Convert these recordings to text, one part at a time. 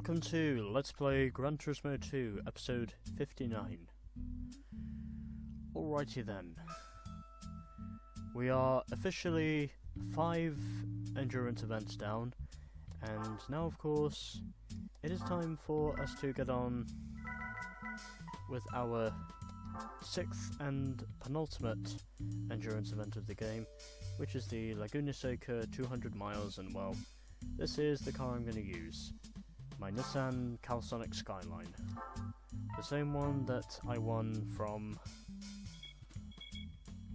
welcome to Let's Play Gran Turismo 2, episode 59. Alrighty then. We are officially 5 endurance events down, and now of course it is time for us to get on with our 6th and penultimate endurance event of the game, which is the Laguna Seca 200 miles, and well, this is the car I'm going to use. My Nissan Calsonic Skyline. The same one that I won from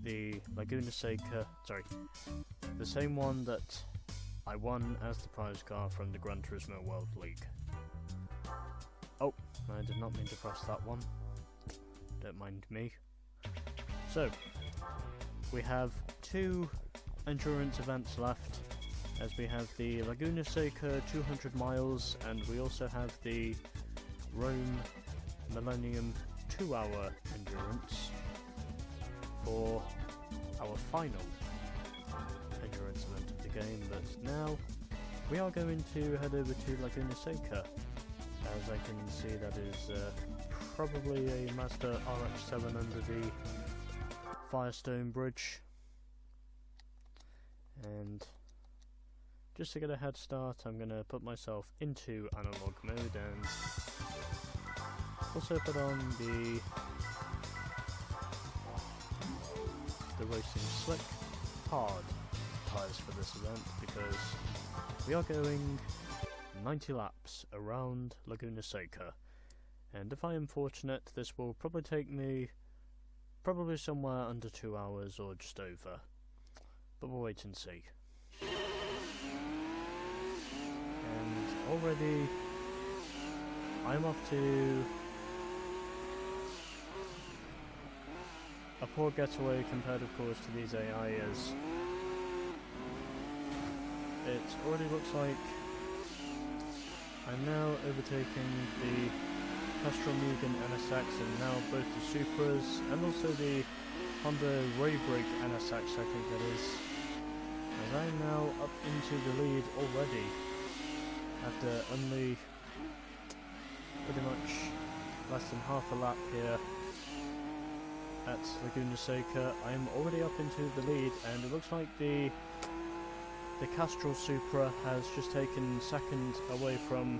the Laguna Seca, the same one that I won as the prize car from the Gran Turismo World League. Oh, I did not mean to press that one. Don't mind me. So, we have 2 endurance events left, as we have the Laguna Seca 200 miles, and we also have the Rome Millennium 2-hour endurance for our final endurance event of the game. But now we are going to head over to Laguna Seca, as I can see that is probably a Mazda RX-7 under the Firestone Bridge. And just to get a head start, I'm going to put myself into analog mode and also put on the Racing Slick hard tyres for this event, because we are going 90 laps around Laguna Seca, and if I am fortunate, this will probably take me somewhere under 2 hours or just over, but we'll wait and see. And already I'm off to a poor getaway compared of course to these AI, as it already looks like I'm now overtaking the Castrol Mugen NSX, and now both the Supras and also the Honda Raybrig NSX, I think that is, as I'm now up into the lead already after only pretty much less than half a lap here at Laguna Seca. I am already up into the lead, and it looks like the Castrol Supra has just taken second away from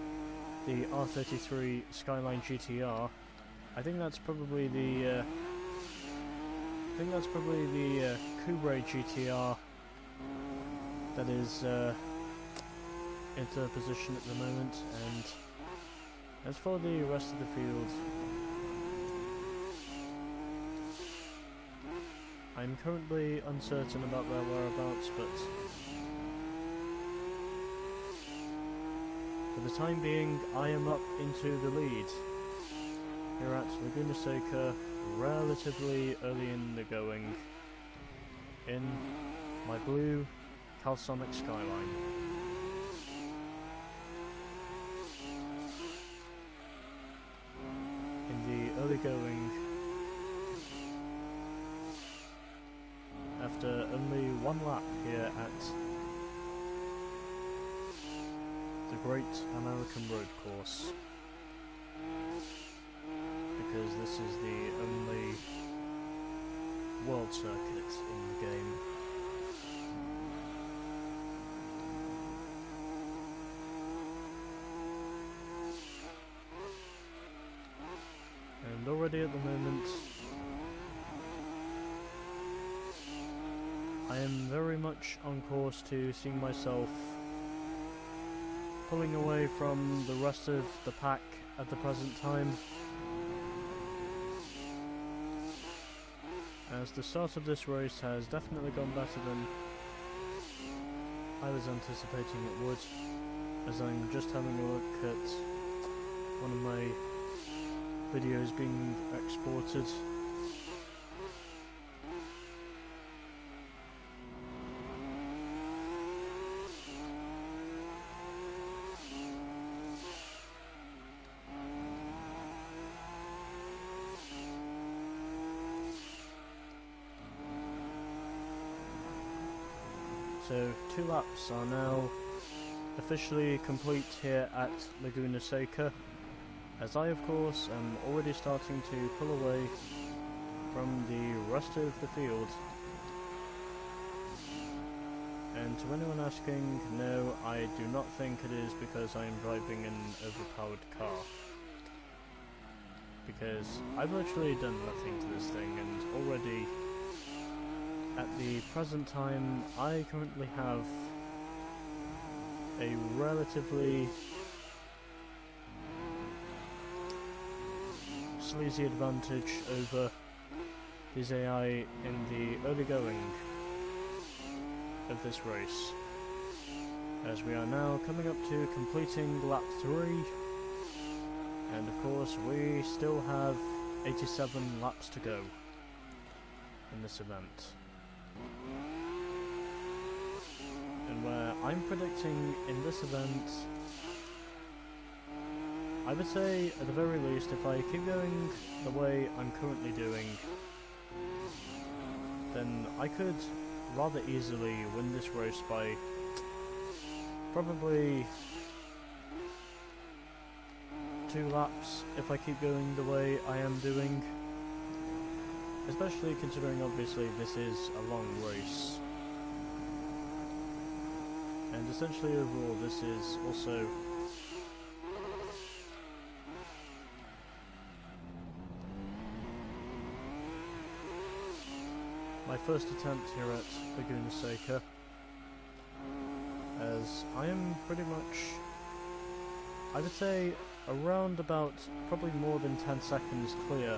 the R33 Skyline GTR. I think that's probably the Coubre GTR that is in third position at the moment. And as for the rest of the field, I'm currently uncertain about their whereabouts, but for the time being, I am up into the lead here at Laguna Seca, relatively early in the going, in my blue Calsonic Skyline. In the early going, after only 1 lap here at the Great American Road Course, because this is the only world circuit in the game. And already at the moment, I am very much on course to seeing myself pulling away from the rest of the pack at the present time, as the start of this race has definitely gone better than I was anticipating it would, as I'm just having a look at one of my videos being exported. So 2 laps are now officially complete here at Laguna Seca, as I of course am already starting to pull away from the rest of the field. And to anyone asking, no, I do not think it is because I am driving an overpowered car. Because I've literally done nothing to this thing, and already at the present time I currently have a relatively sleazy advantage over his AI in the early going of this race, as we are now coming up to completing lap 3, and of course we still have 87 laps to go in this event. And where I'm predicting in this event, I would say at the very least, if I keep going the way I'm currently doing, then I could rather easily win this race by probably 2 laps if I keep going the way I am doing, especially considering obviously this is a long race, and essentially overall this is also my first attempt here at Laguna Seca, as I am pretty much, I would say, around about probably more than 10 seconds clear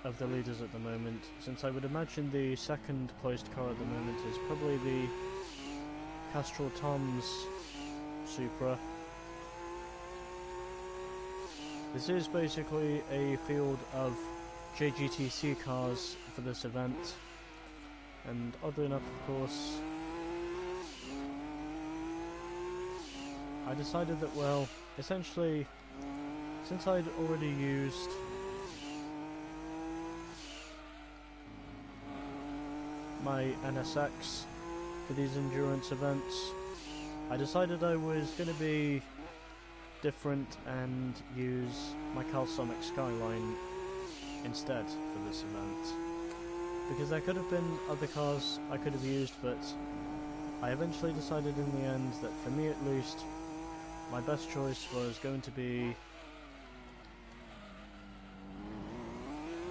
of the leaders at the moment, since I would imagine the second placed car at the moment is probably the Castrol Tom's Supra. This is basically a field of JGTC cars for this event, and oddly enough, of course, I decided that, well, essentially, since I'd already used my NSX for these endurance events, I decided I was going to be different and use my Calsonic Skyline instead for this event, because there could have been other cars I could have used, but I eventually decided in the end that for me at least my best choice was going to be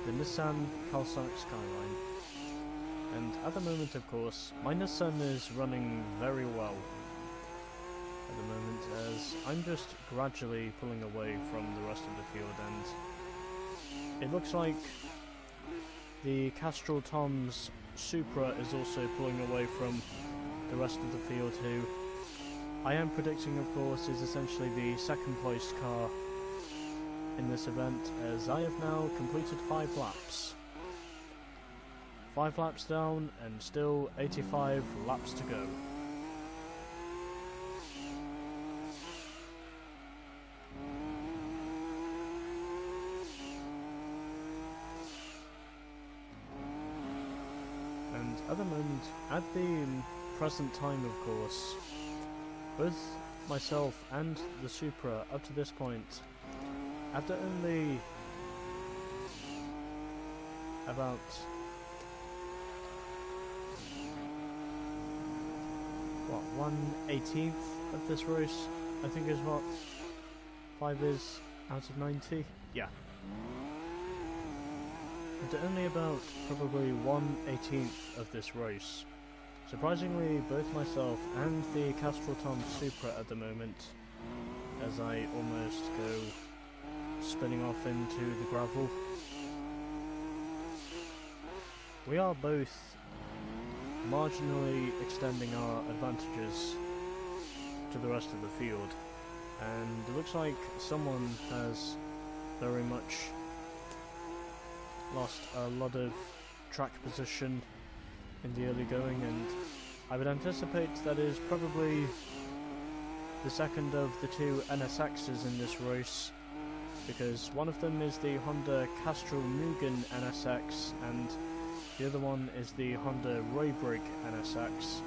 the Nissan Calsonic Skyline. And at the moment, of course, my Nissan is running very well at the moment, as I'm just gradually pulling away from the rest of the field, and it looks like the Castrol Tom's Supra is also pulling away from the rest of the field, who I am predicting, of course, is essentially the second placed car in this event, as I have now completed 5 laps. 5 laps down and still 85 laps to go. And at the moment, at the present time, of course, both myself and the Supra up to this point, after only about what, 1/18th of this race, I think is what 5 is out of 90? Yeah. After only about probably 1/18th of this race, surprisingly both myself and the Castrol Tom Supra at the moment, as I almost go spinning off into the gravel, we are both marginally extending our advantages to the rest of the field, and it looks like someone has very much lost a lot of track position in the early going, and I would anticipate that is probably the second of the 2 NSXs in this race, because one of them is the Honda Castrol Mugen NSX and the other one is the Honda Raybrig NSX,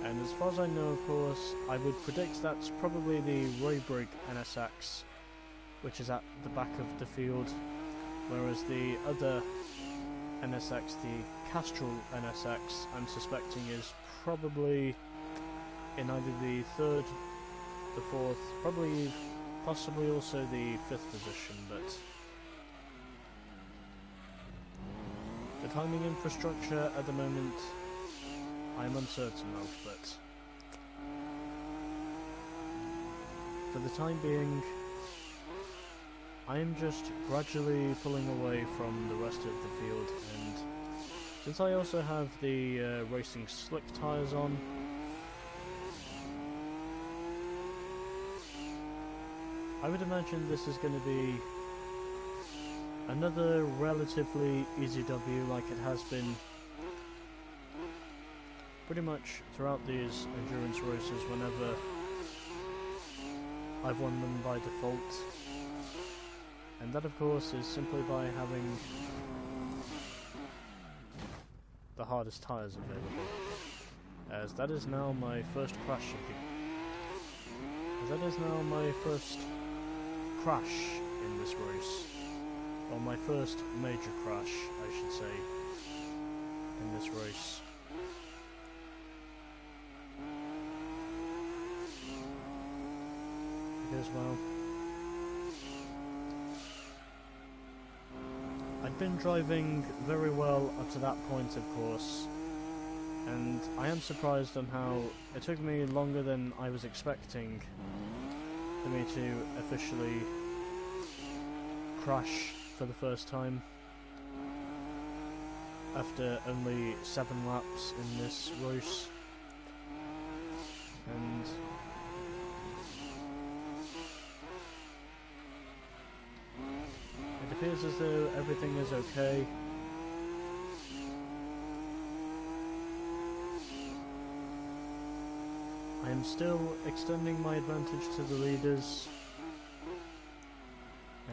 And as far as I know, of course, I would predict that's probably the Roybrig NSX, which is at the back of the field, whereas the other NSX, the Castrol NSX, I'm suspecting is probably in either the third, the fourth, possibly also the fifth position, but the timing infrastructure at the moment I'm uncertain of, but for the time being I am just gradually pulling away from the rest of the field, and since I also have the racing slick tyres on, I would imagine this is going to be another relatively easy W like it has been pretty much throughout these endurance races whenever I've won them by default. And that of course is simply by having the hardest tyres available, as that is now my first crash in this race, or my first major crash I should say in this race. Because well, I'd been driving very well up to that point, of course, and I am surprised on how it took me longer than I was expecting for me to officially crash for the first time after only 7 laps in this race. And it appears as though everything is okay. I am still extending my advantage to the leaders,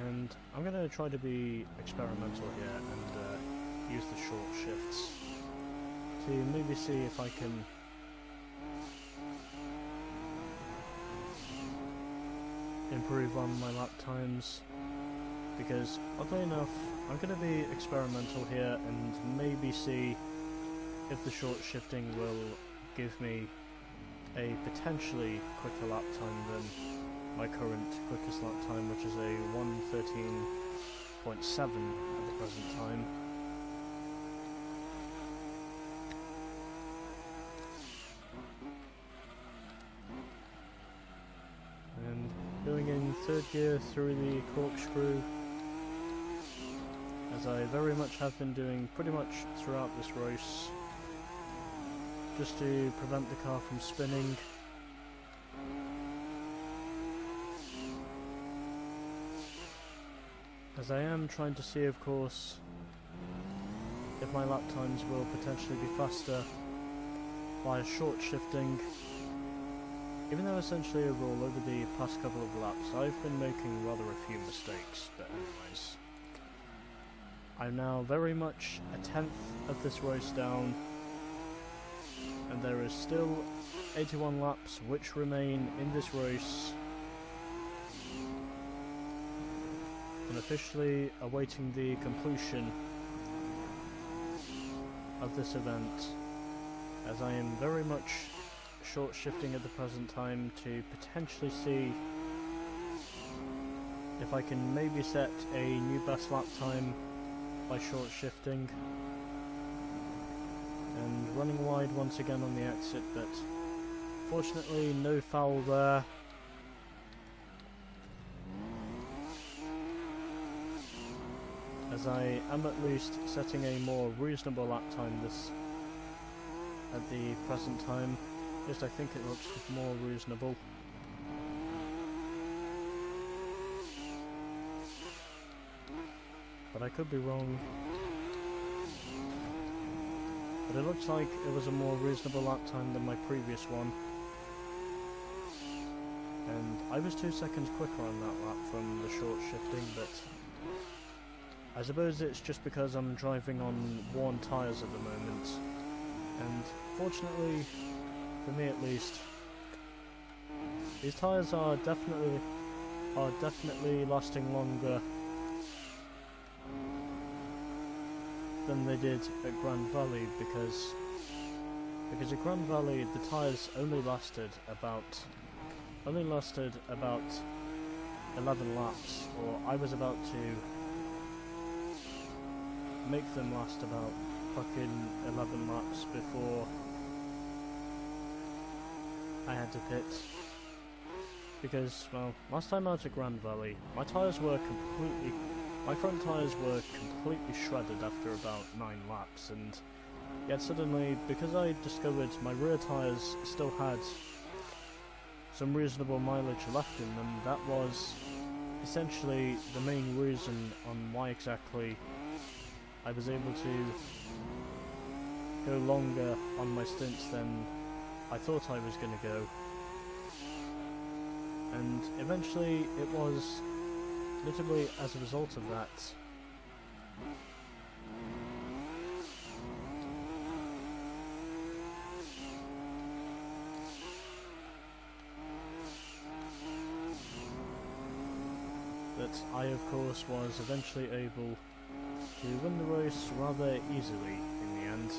and I'm going to try to be experimental here and use the short shifts to maybe see if I can improve on my lap times, because oddly enough I'm going to be experimental here and maybe see if the short shifting will give me a potentially quicker lap time than my current quickest lap time, which is a 1:13.7 at the present time. And going in third gear through the corkscrew, as I very much have been doing pretty much throughout this race, just to prevent the car from spinning. As I am trying to see, of course, if my lap times will potentially be faster by short shifting. Even though essentially overall over the past couple of laps I've been making rather a few mistakes, but anyways. I'm now very much a 10th of this race down, and there is still 81 laps which remain in this race, and officially awaiting the completion of this event, as I am very much short shifting at the present time to potentially see if I can maybe set a new best lap time by short shifting. And running wide once again on the exit, but fortunately no foul there. As I am at least setting a more reasonable lap time at the present time. At least I think it looks more reasonable. But I could be wrong. But it looks like it was a more reasonable lap time than my previous one. And I was 2 seconds quicker on that lap from the short shifting, but I suppose it's just because I'm driving on worn tyres at the moment. And fortunately, for me at least, these tyres are definitely lasting longer than they did at Grand Valley, because at Grand Valley the tyres only lasted about 11 laps, or I was about to make them last about fucking 11 laps before I had to pit. Because, well, last time out at Grand Valley, my front tyres were completely shredded after about 9 laps, and yet suddenly, because I discovered my rear tyres still had some reasonable mileage left in them, that was essentially the main reason on why exactly I was able to go longer on my stints than I thought I was going to go. And eventually it was literally as a result of that I of course was eventually able to win the race rather easily in the end,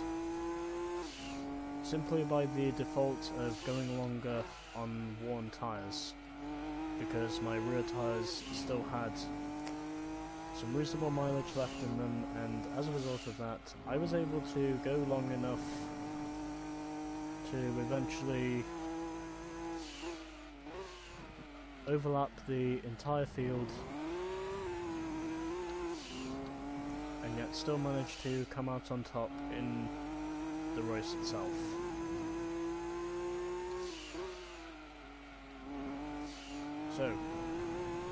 simply by the default of going longer on worn tyres, because my rear tyres still had some reasonable mileage left in them, and as a result of that I was able to go long enough to eventually overlap the entire field and yet still manage to come out on top in the race itself. So,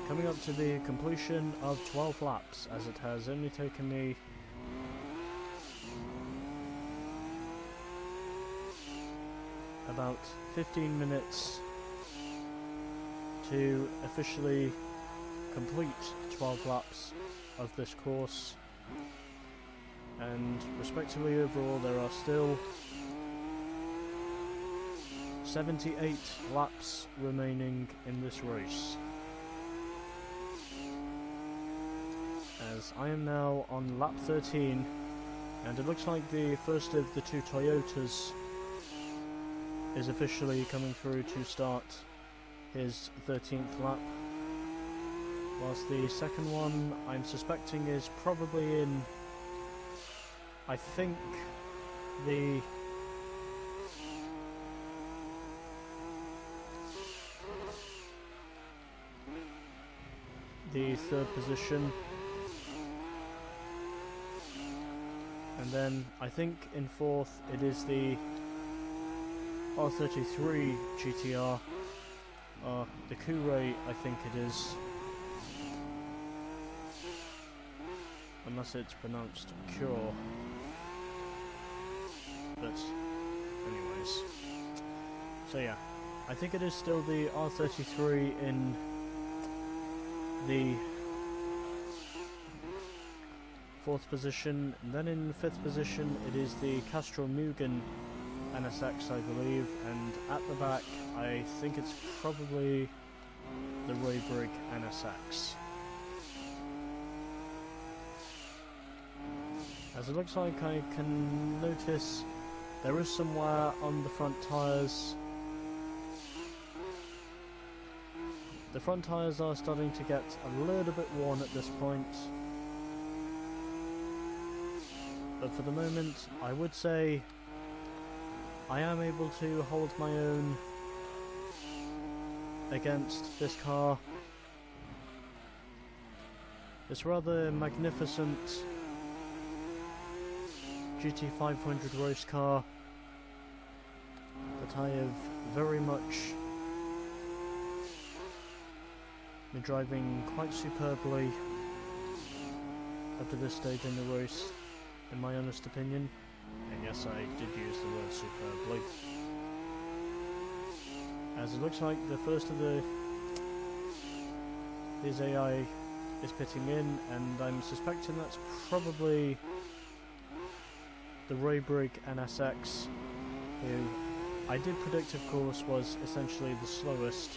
coming up to the completion of 12 laps, as it has only taken me about 15 minutes to officially complete 12 laps of this course, and respectively overall there are still 78 laps remaining in this race, as I am now on lap 13, and it looks like the first of the two Toyotas is officially coming through to start his 13th lap, whilst the second one I'm suspecting is probably in, I think, the third position, and then I think in fourth it is the R33 GTR, the Couray I think it is, unless it's pronounced Cure, but anyways, so yeah, I think it is still the R33 in the fourth position, and then in fifth position it is the Castro Mugen NSX I believe, and at the back I think it's probably the Raybrig NSX. As it looks like I can notice there is some wear on the front tyres. The front tyres are starting to get a little bit worn at this point, but for the moment I would say I am able to hold my own against this car. This rather magnificent GT500 race car that I have very much been driving quite superbly up to this stage in the race, in my honest opinion. And yes, I did use the word superbly, as it looks like the first of his AI is pitting in, and I'm suspecting that's probably the Raybrig NSX, who I did predict, of course, was essentially the slowest,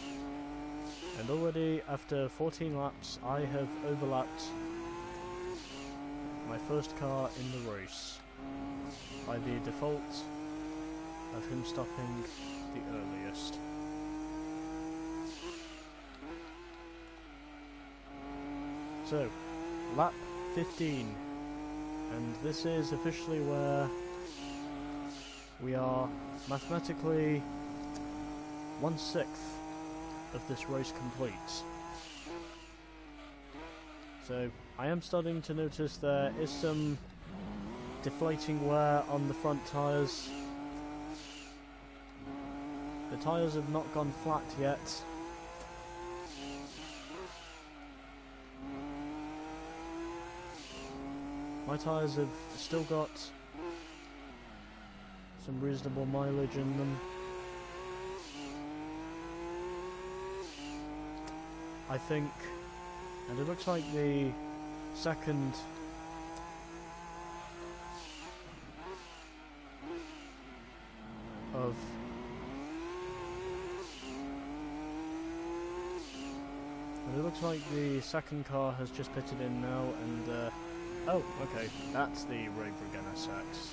and already after 14 laps I have overlapped my first car in the race by the default of him stopping the earliest. So, lap 15, and this is officially where we are mathematically 1/6 of this race complete. So I am starting to notice there is some deflating wear on the front tyres. The tyres have not gone flat yet. My tyres have still got some reasonable mileage in them. I think, and it looks like the second of car has just pitted in now, and oh, okay, that's the Gran SX.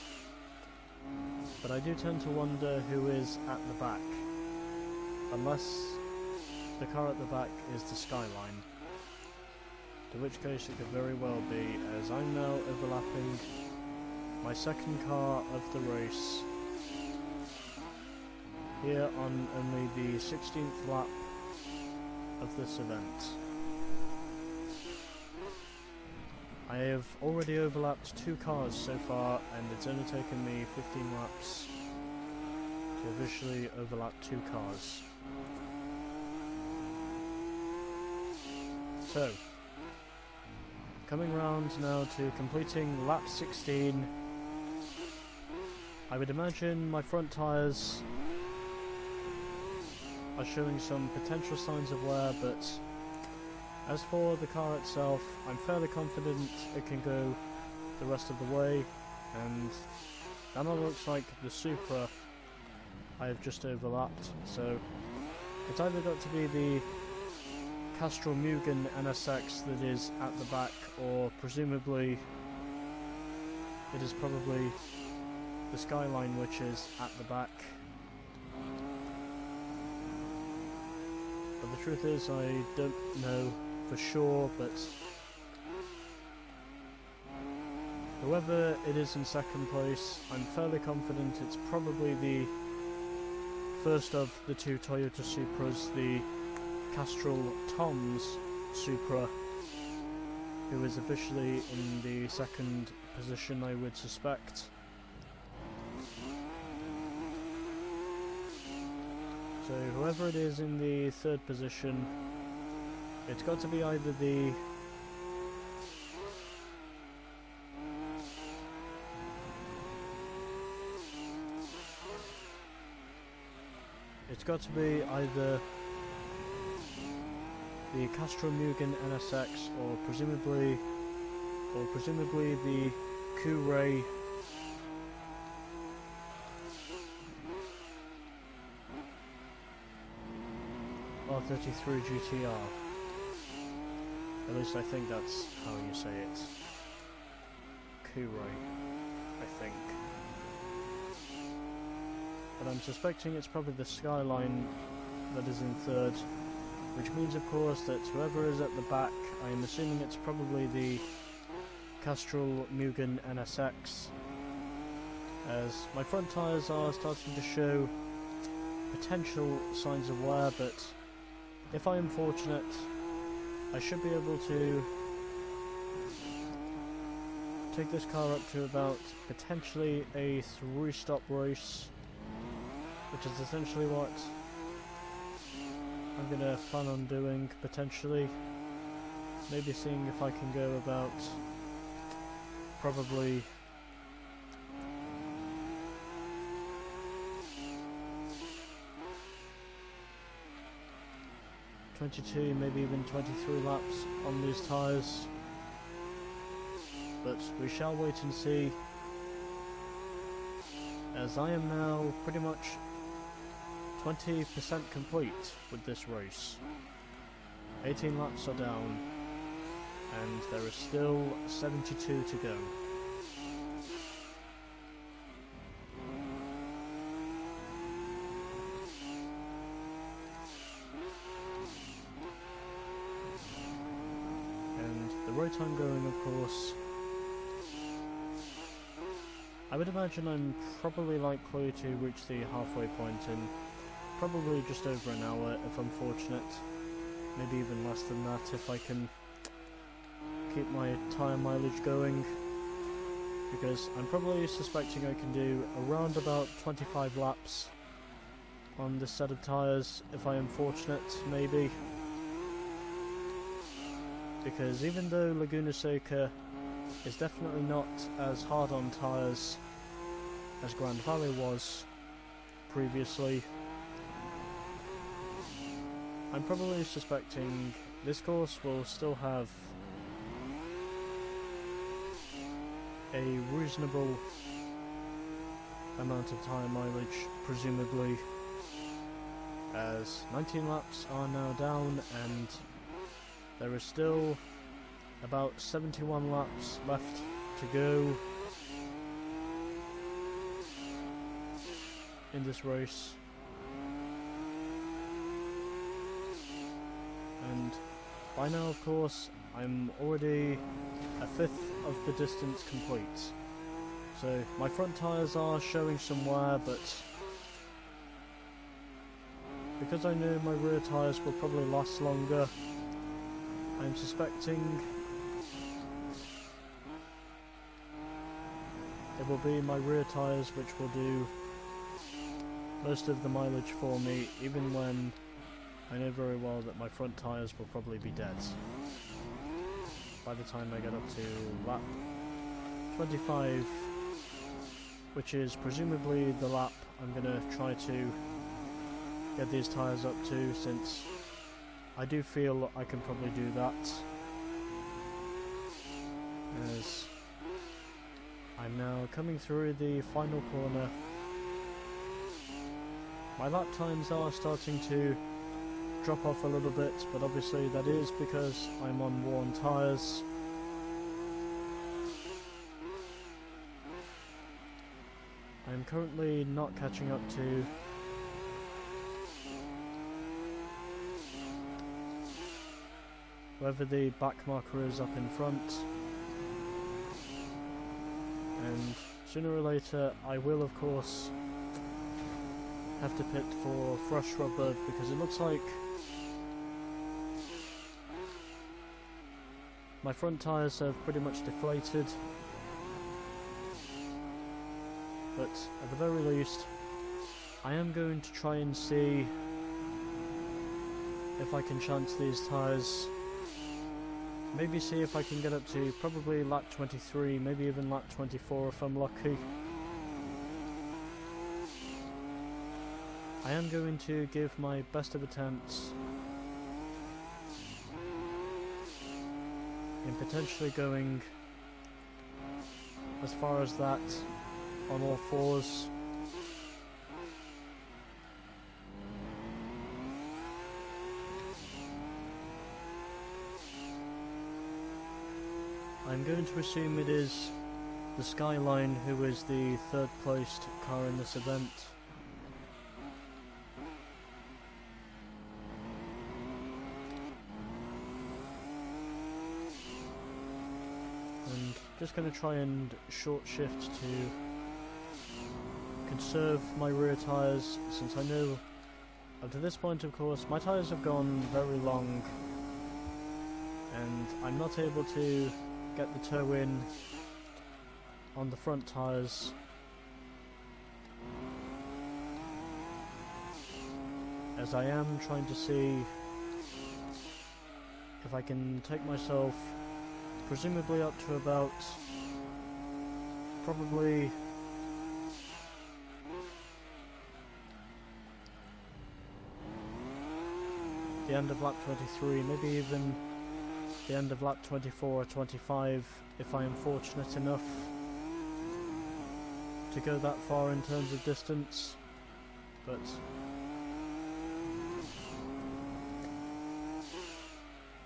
But I do tend to wonder who is at the back, unless the car at the back is the Skyline, to which case it could very well be, as I'm now overlapping my second car of the race here on only the 16th lap of this event. I have already overlapped 2 cars so far, and it's only taken me 15 laps to officially overlap 2 cars. So, coming round now to completing lap 16, I would imagine my front tyres are showing some potential signs of wear, but as for the car itself, I'm fairly confident it can go the rest of the way, and that now looks like the Supra I have just overlapped, so it's either got to be the Castrol Mugen NSX that is at the back, or presumably it is probably the Skyline which is at the back. But the truth is, I don't know for sure, but whoever it is in second place, I'm fairly confident it's probably the first of the 2 Toyota Supras, the Castrol Tom's Supra, who is officially in the second position, I would suspect. So whoever it is in the third position, it's got to be either the Castrol Mugen NSX, or presumably the Couray R33 GTR. At least I think that's how you say it. Couray, I think. But I'm suspecting it's probably the Skyline that is in third, which means of course that whoever is at the back, I am assuming it's probably the Castrol Mugen NSX, as my front tyres are starting to show potential signs of wear, but if I am fortunate, I should be able to take this car up to about potentially a 3-stop race, which is essentially what I'm going to plan on doing, potentially. Maybe seeing if I can go about probably ...22, maybe even 23 laps on these tyres. But we shall wait and see, as I am now pretty much 20% complete with this race. 18 laps are down, and there is still 72 to go. And the rate I'm going, of course, I would imagine I'm probably likely to reach the halfway point in probably just over an hour if I'm fortunate. Maybe even less than that if I can keep my tyre mileage going. Because I'm probably suspecting I can do around about 25 laps on this set of tyres if I am fortunate, maybe. Because even though Laguna Seca is definitely not as hard on tyres as Gran was previously, I'm probably suspecting this course will still have a reasonable amount of tyre mileage, presumably, as 19 laps are now down and there is still about 71 laps left to go in this race. And by now, of course, I'm already a fifth of the distance complete. So my front tyres are showing some wear, but because I know my rear tyres will probably last longer, I'm suspecting it will be my rear tyres which will do most of the mileage for me, even when I know very well that my front tyres will probably be dead by the time I get up to lap 25, which is presumably the lap I'm going to try to get these tyres up to, since I do feel I can probably do that, as I'm now coming through the final corner. My lap times are starting to drop off a little bit, but obviously that is because I'm on worn tyres. I'm currently not catching up to whoever the back marker is up in front, and sooner or later I will, of course, have to pit for fresh rubber, because it looks like my front tyres have pretty much deflated. But at the very least, I am going to try and see if I can chance these tyres. Maybe see if I can get up to probably lap 23, maybe even lap 24 if I'm lucky. I am going to give my best of attempts in potentially going as far as that on all fours. I'm going to assume it is the Skyline who is the third placed car in this event. And just going to try and short shift to conserve my rear tyres, since I know up to this point, of course, my tyres have gone very long and I'm not able to get the toe in on the front tyres. As I am trying to see if I can take myself presumably up to about probably the end of lap 23, maybe even the end of lap 24 or 25 if I am fortunate enough to go that far in terms of distance. But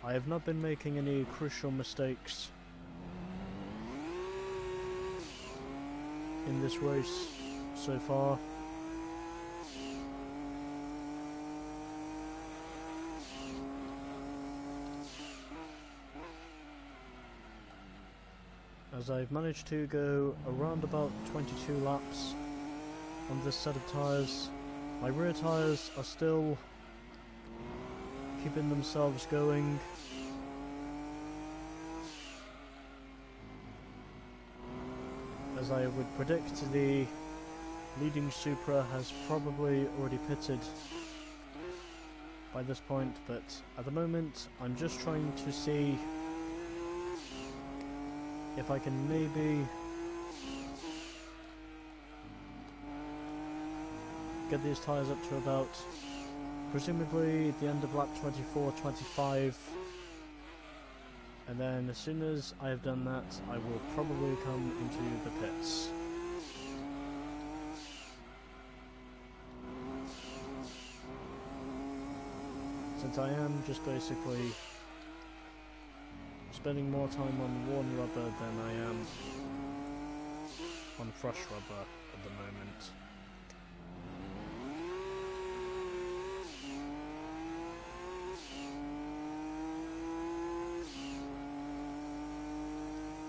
I have not been making any crucial mistakes in this race so far. As I've managed to go around about 22 laps on this set of tyres. My rear tyres are still keeping themselves going. As I would predict, the leading Supra has probably already pitted by this point, but at the moment I'm just trying to see if I can maybe get these tyres up to about, presumably, the end of lap 24, 25, and then as soon as I have done that, I will probably come into the pits. Since I am just basically spending more time on worn rubber than I am on fresh rubber at the moment.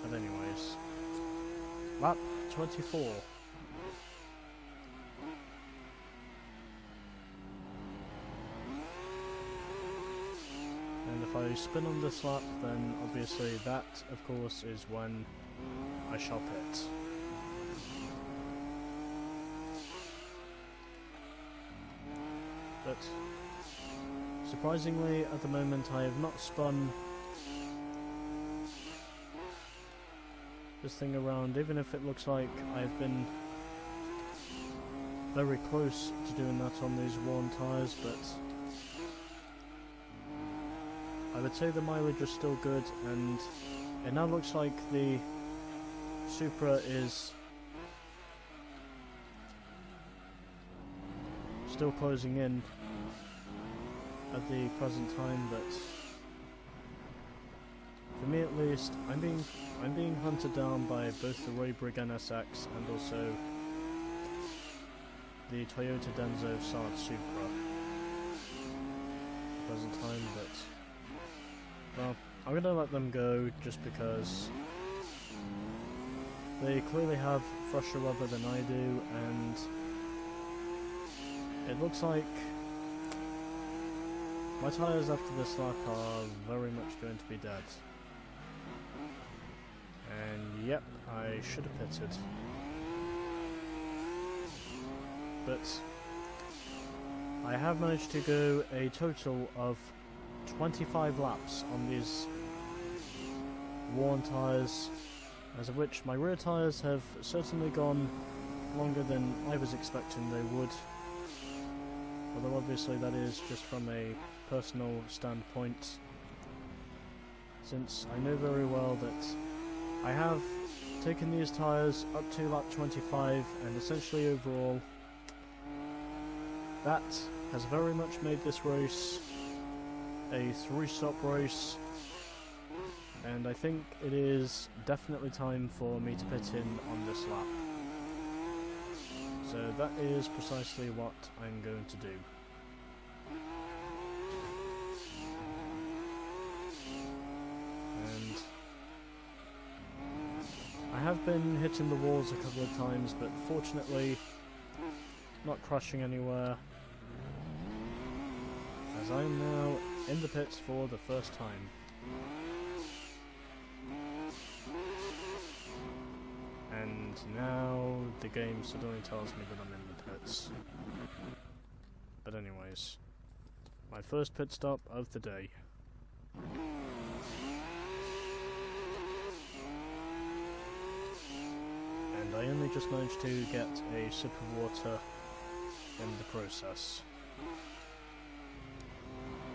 But anyways, lap 24. And if I spin on this lap, then obviously that, of course, is when I shall pit. But surprisingly, at the moment, I have not spun this thing around, even if it looks like I've been very close to doing that on these worn tyres, but I would say the mileage is still good, and it now looks like the Supra is still closing in at the present time, but for me at least, I'm being hunted down by both the Raybrig NSX and also the Toyota Denso Sard Supra at the present time, but well, I'm gonna let them go just because they clearly have fresher rubber than I do, and it looks like my tyres after this lap are very much going to be dead. And yep, I should have pitted. But I have managed to go a total of 25 laps on these worn tyres, as of which my rear tyres have certainly gone longer than I was expecting they would. Although obviously that is just from a personal standpoint, since I know very well that I have taken these tyres up to lap 25, and essentially overall that has very much made this race a 3-stop race, and I think it is definitely time for me to pit in on this lap. So that is precisely what I'm going to do. And I have been hitting the walls a couple of times, but fortunately not crashing anywhere, as I am now in the pits for the first time. And now the game suddenly tells me that I'm in the pits. But anyways, my first pit stop of the day. And I only just managed to get a sip of water in the process.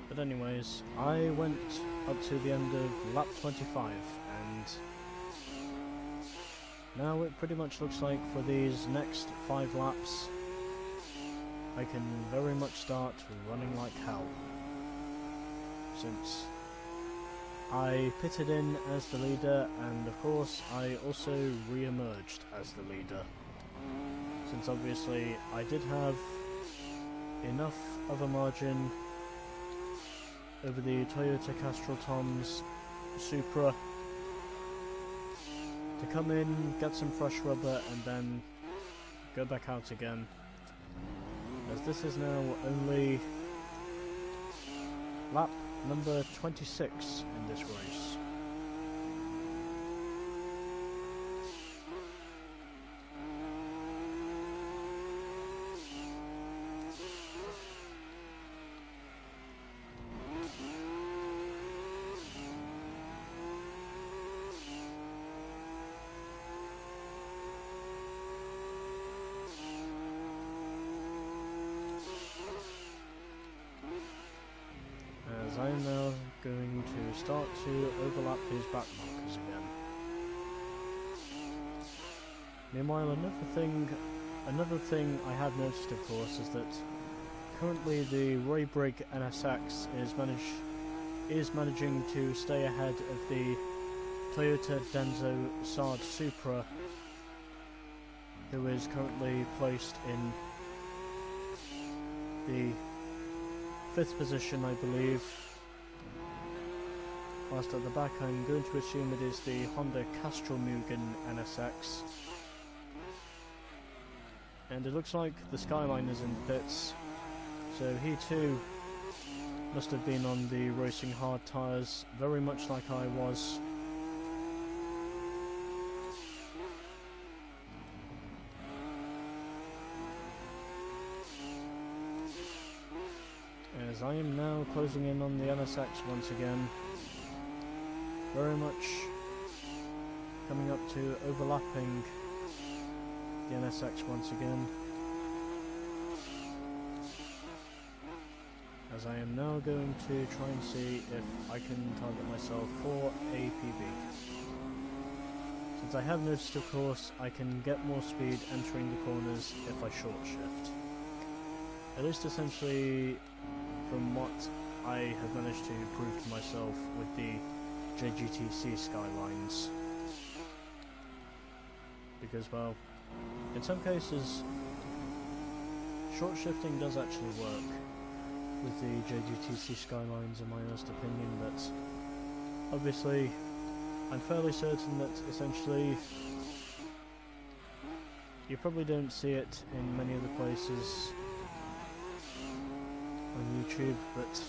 But anyways, I went up to the end of lap 25, and now it pretty much looks like for these next 5 laps I can very much start running like hell, since I pitted in as the leader, and of course I also re-emerged as the leader, since obviously I did have enough of a margin over the Toyota Castrol Tom's Supra to come in, get some fresh rubber, and then go back out again, as this is now only lap number 26 in this race. As I am now going to start to overlap his back markers again. Meanwhile, another thing I have noticed, of course, is that currently the Roy Brigg NSX is managing to stay ahead of the Toyota Denso Sard Supra, who is currently placed in the 5th position, I believe. Whilst at the back, I'm going to assume it is the Honda Castrol Mugen NSX. And it looks like the Skyline is in pits, so he too must have been on the racing hard tyres, very much like I was. As I am now closing in on the NSX once again, very much coming up to overlapping the NSX once again, as I am now going to try and see if I can target myself for a PB. Since I have noticed, of course, I can get more speed entering the corners if I short shift. At least essentially from what I have managed to prove to myself with the JGTC Skylines. Because, well, in some cases, short shifting does actually work with the JGTC Skylines, in my honest opinion, but obviously I'm fairly certain that essentially you probably don't see it in many other places on YouTube, but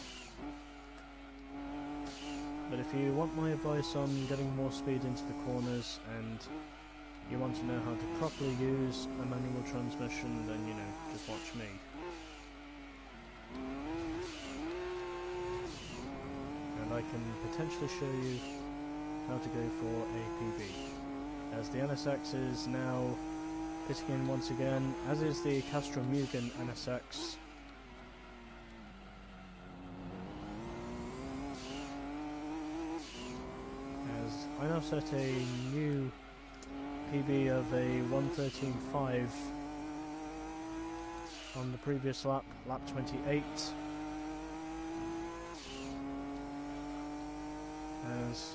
if you want my advice on getting more speed into the corners and you want to know how to properly use a manual transmission, then, you know, just watch me. And I can potentially show you how to go for a PB. As the NSX is now pitting in once again, as is the Castrol Mugen NSX. As I now set a new PB of a 1:13.5 on the previous lap, lap 28. As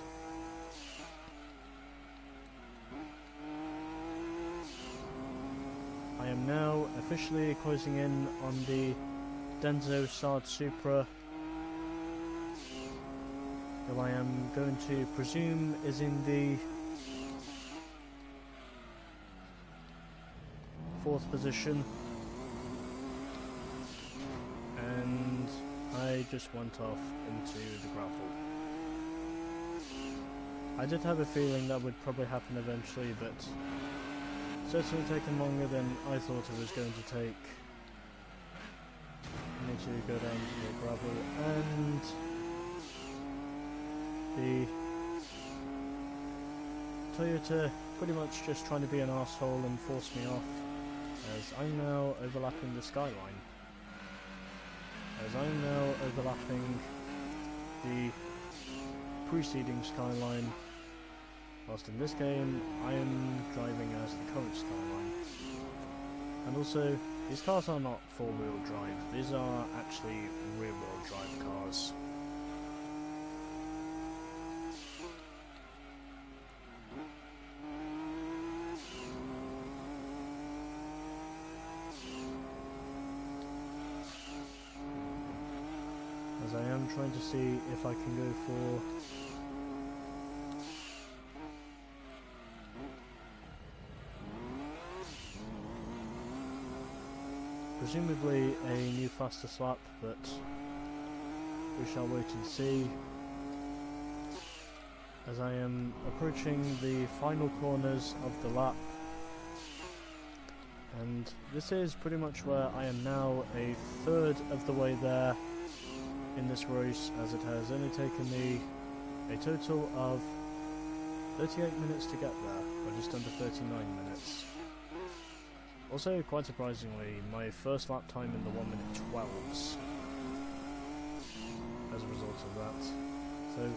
I am now officially closing in on the Denso Sard Supra, who I am going to presume is in the 4th position, and I just went off into the gravel. I did have a feeling that would probably happen eventually, but certainly taken longer than I thought it was going to take. I need to go down to the gravel, and the Toyota pretty much just trying to be an arsehole and force me off, as I'm now overlapping the Skyline. As I'm now overlapping the preceding Skyline, whilst in this game I am driving as the current Skyline. And also, these cars are not four-wheel drive, these are actually rear-wheel drive cars. as I am trying to see if I can go for presumably a new faster slap, but we shall wait and see, as I am approaching the final corners of the lap, and this is pretty much where I am now, a third of the way there in this race, as it has only taken me a total of 38 minutes to get there, or just under 39 minutes. Also, quite surprisingly, my first lap time in the 1 minute 12s as a result of that. So,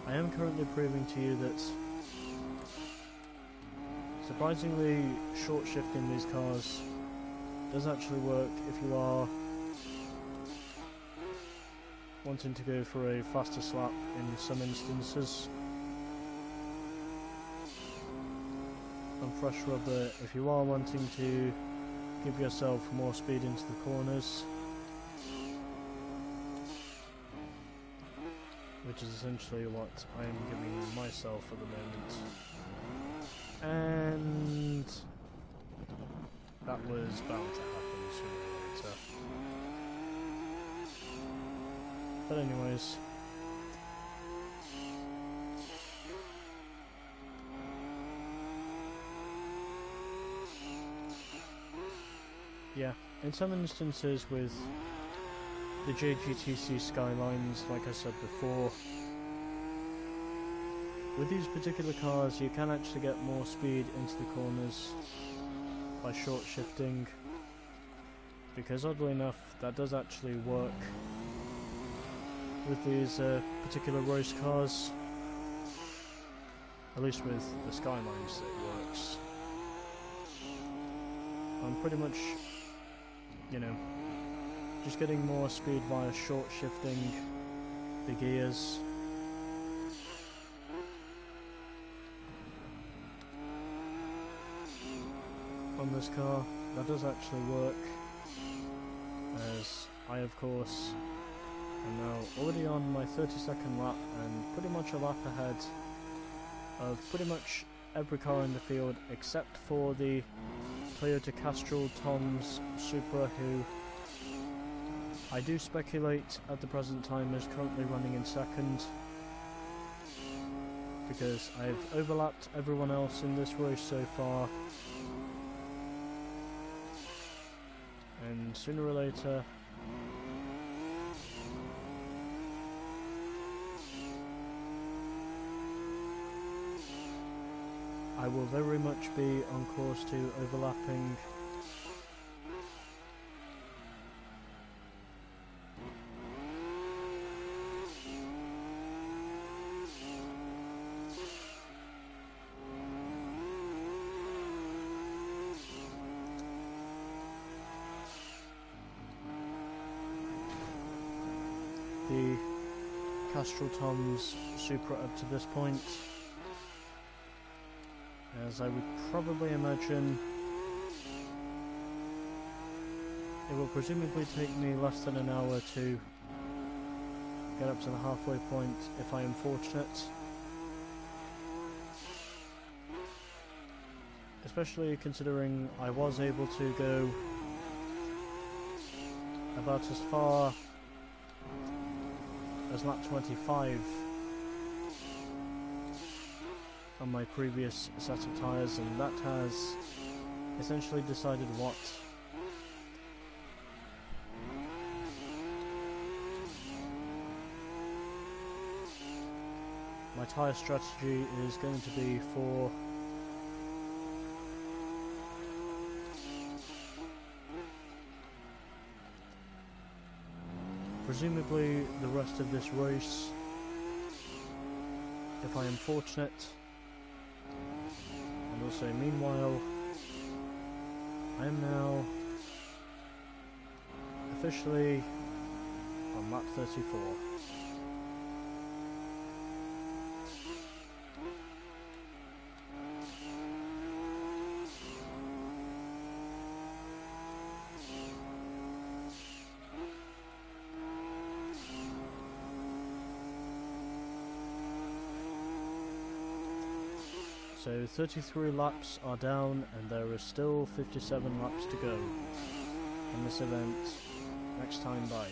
I am currently proving to you that surprisingly short shifting these cars does actually work if you are wanting to go for a faster slap in some instances. On fresh rubber, if you are wanting to give yourself more speed into the corners, which is essentially what I am giving myself at the moment. And that was bound to happen sooner or later. But anyways, yeah, in some instances with the JGTC Skylines, like I said before, with these particular cars you can actually get more speed into the corners by short shifting, because oddly enough that does actually work with these particular race cars. At least with the Skylines it works. I'm pretty much, you know, just getting more speed via short shifting the gears. On this car, that does actually work, as I of course am now already on my 32nd lap and pretty much a lap ahead of pretty much every car in the field except for the Toyota Castrol Tom's Supra, who I do speculate at the present time is currently running in second, because I've overlapped everyone else in this race so far, and sooner or later I will very much be on course to overlapping the Castrol Tom's Supra up to this point, as I would probably imagine it will presumably take me less than an hour to get up to the halfway point if I am fortunate. Especially considering I was able to go about as far as lap 25 on my previous set of tyres, and that has essentially decided what my tyre strategy is going to be for presumably the rest of this race, if I am fortunate. And also, meanwhile, I am now officially on lap 34. So 33 laps are down and there are still 57 laps to go in this event next time by.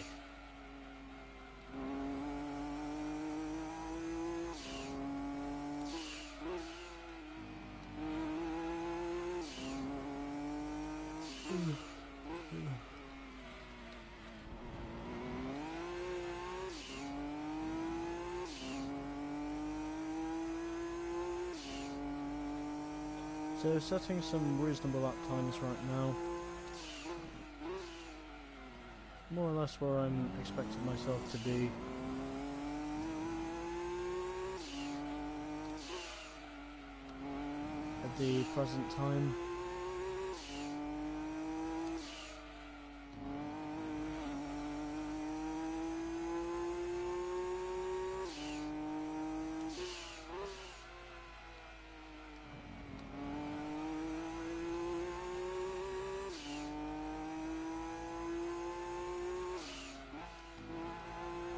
So setting some reasonable lap times right now. More or less where I'm expecting myself to be. At the present time.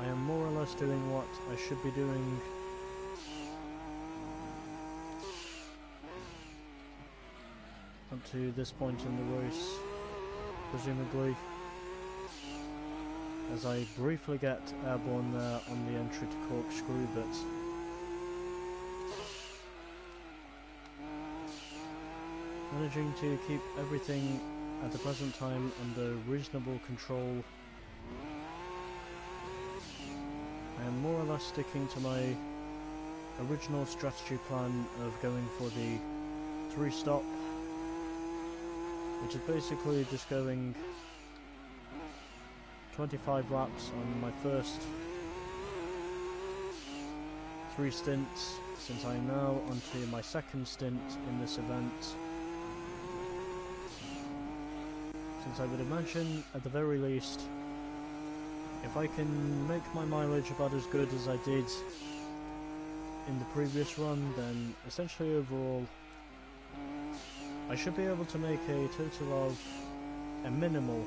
I am more or less doing what I should be doing. Up to this point in the race, presumably. As I briefly get airborne there on the entry to corkscrew, but managing to keep everything at the present time under reasonable control. I am more or less sticking to my original strategy plan of going for the 3-stop, which is basically just going 25 laps on my first 3 stints, since I am now onto my second stint in this event. Since I would imagine, at the very least, if I can make my mileage about as good as I did in the previous run, then essentially overall I should be able to make a total of a minimal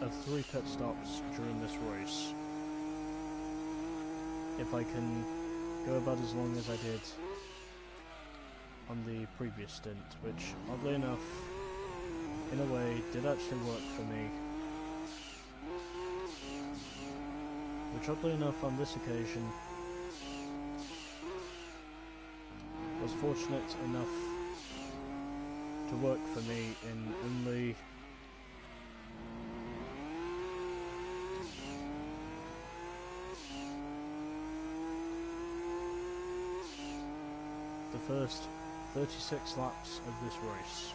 of 3 pit stops during this race. If I can go about as long as I did on the previous stint, which oddly enough, in a way, did actually work for me. Which oddly enough on this occasion was fortunate enough to work for me in only the first 36 laps of this race,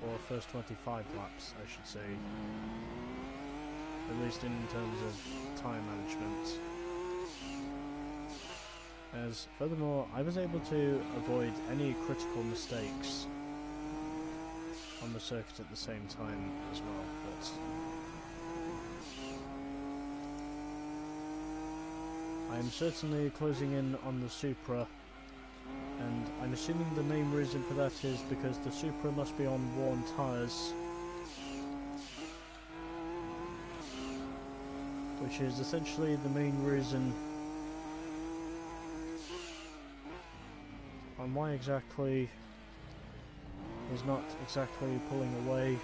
or first 25 laps I should say, at least in terms of time management. As furthermore, I was able to avoid any critical mistakes on the circuit at the same time as well, but I am certainly closing in on the Supra, and I'm assuming the main reason for that is because the Supra must be on worn tyres, which is essentially the main reason on why exactly he's not exactly pulling away.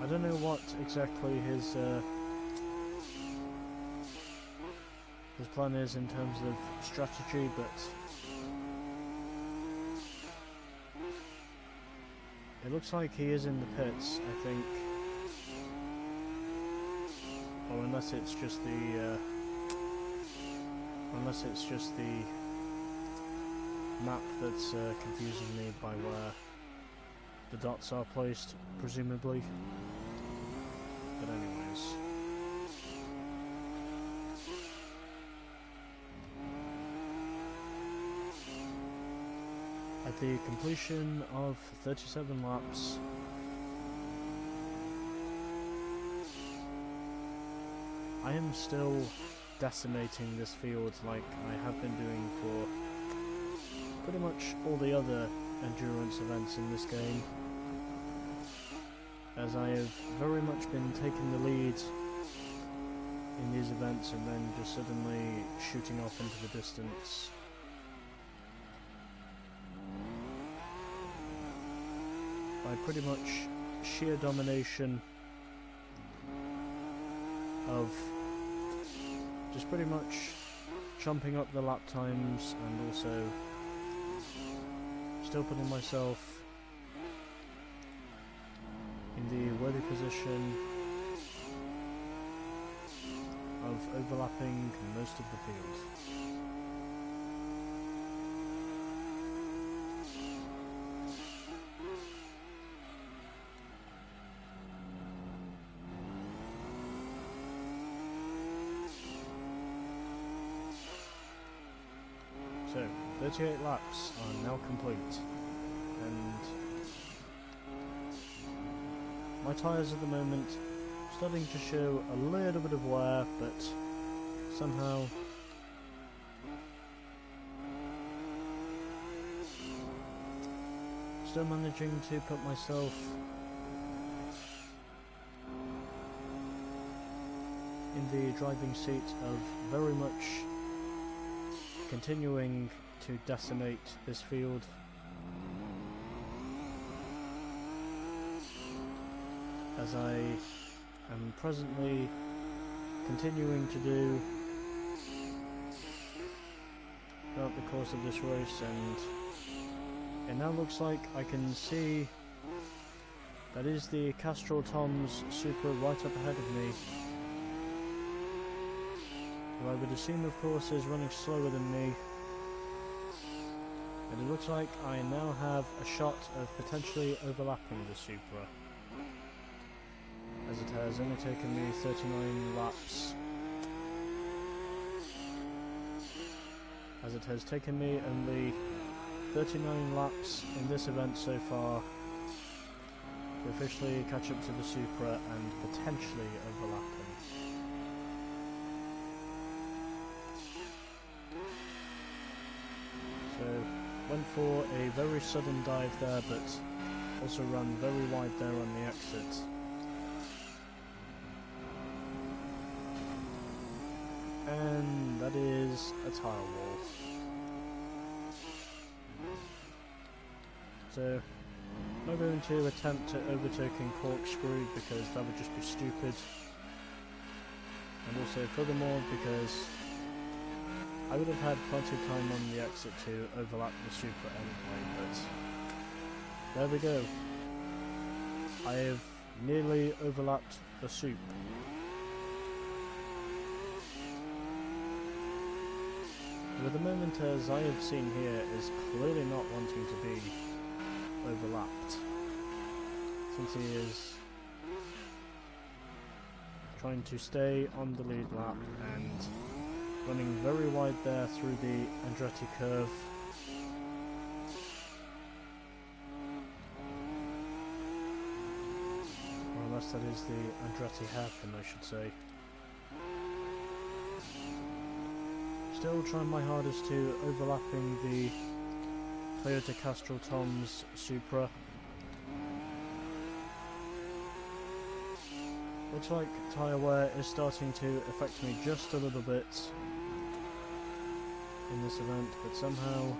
I don't know what exactly his plan is in terms of strategy, but it looks like he is in the pits, I think. Or unless it's just the map that's confusing me by where the dots are placed, presumably. But anyways. At the completion of 37 laps, I am still decimating this field like I have been doing for pretty much all the other endurance events in this game, as I have very much been taking the lead in these events and then just suddenly shooting off into the distance. By pretty much sheer domination of just pretty much chomping up the lap times and also still putting myself in the worthy position of overlapping most of the field. So, 38 laps are now complete, and my tyres at the moment starting to show a little bit of wear, but somehow still managing to put myself in the driving seat of very much continuing to decimate this field. As I am presently continuing to do throughout the course of this race, and it now looks like I can see that is the Castrol Tom's Supra right up ahead of me, who I would assume of course is running slower than me, and it looks like I now have a shot of potentially overlapping the Supra, as it has only taken me 39 laps. As it has taken me only 39 laps in this event so far to officially catch up to the Supra and potentially overlap him. So, went for a very sudden dive there, but also ran very wide there on the exit. And that is a tire wall. So, I'm not going to attempt to overtake and corkscrew because that would just be stupid. And also furthermore because I would have had plenty of time on the exit to overlap the Supra anyway, but there we go. I have nearly overlapped the Supra. But the moment, as I have seen here, is clearly not wanting to be overlapped, since he is trying to stay on the lead lap and running very wide there through the Andretti curve. Or unless that is the Andretti hairpin, I should say. Still trying my hardest to overlapping the Toyota Castrol Tom's Supra. Looks like tyre wear is starting to affect me just a little bit in this event, but somehow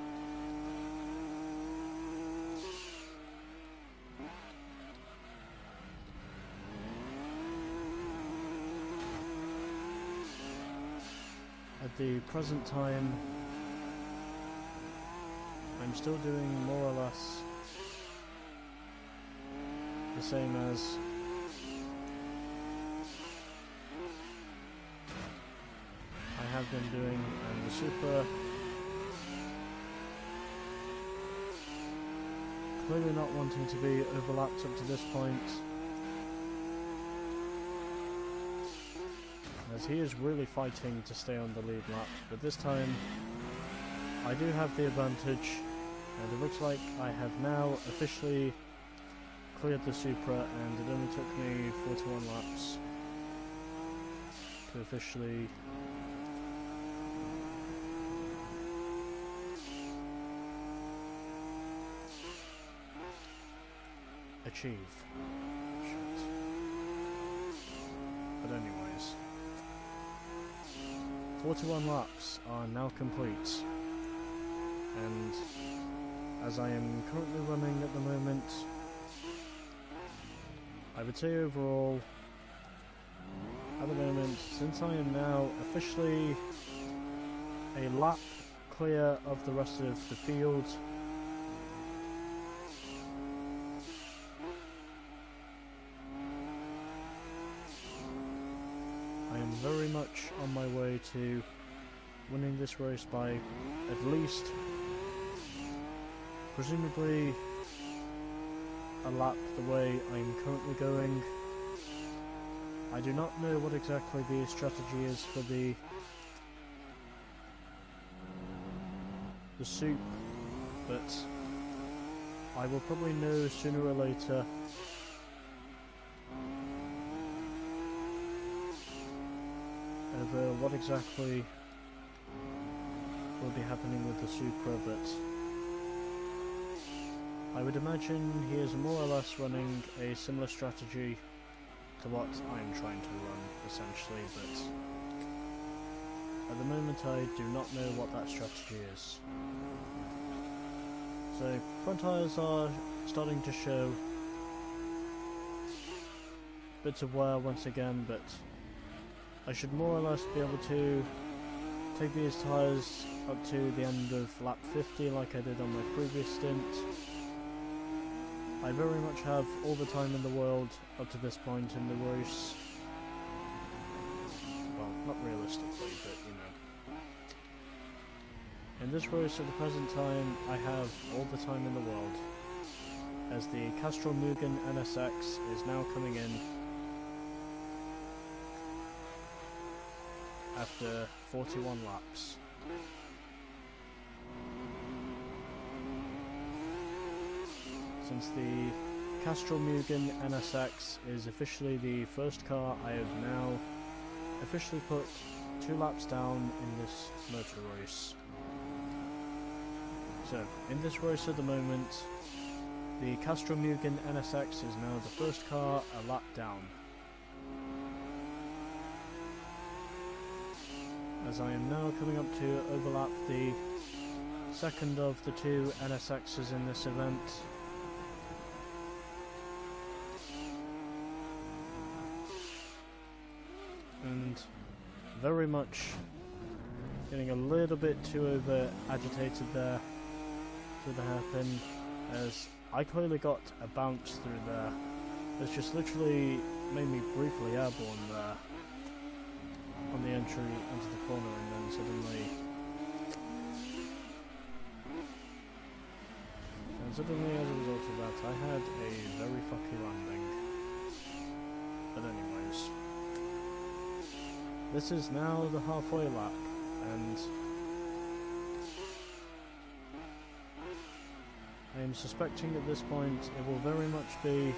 at the present time I'm still doing more or less the same as I have been doing, and the Supra clearly not wanting to be overlapped up to this point, as he is really fighting to stay on the lead lap, but this time I do have the advantage, and it looks like I have now officially cleared the Supra, and it only took me 41 laps to officially achieve. But anyways, 41 laps are now complete, and as I am currently running at the moment, I would say overall, at the moment, since I am now officially a lap clear of the rest of the field, I am very much on my way to winning this race by at least, presumably, a lap the way I'm currently going. I do not know what exactly the strategy is for the soup, but I will probably know sooner or later. Over what exactly will be happening with the Supra, but I would imagine he is more or less running a similar strategy to what I'm trying to run, essentially, but at the moment I do not know what that strategy is. So, front tyres are starting to show bits of wear once again, but I should more or less be able to take these tyres up to the end of lap 50 like I did on my previous stint. I very much have all the time in the world up to this point in the race. Well, not realistically, but you know. In this race at the present time, I have all the time in the world, as the Castrol Mugen NSX is now coming in after 41 laps. Since the Castrol Mugen NSX is officially the first car, I have now officially put 2 laps down in this motor race. So, in this race at the moment, the Castrol Mugen NSX is now the first car a lap down. As I am now coming up to overlap the second of the 2 NSXs in this event. And very much getting a little bit too over agitated there with the hairpin, as I clearly got a bounce through there. It's just literally made me briefly airborne there on the entry into the corner, and then suddenly as a result of that I had a very fucky landing. But anyways, this is now the halfway lap, and I am suspecting at this point it will very much be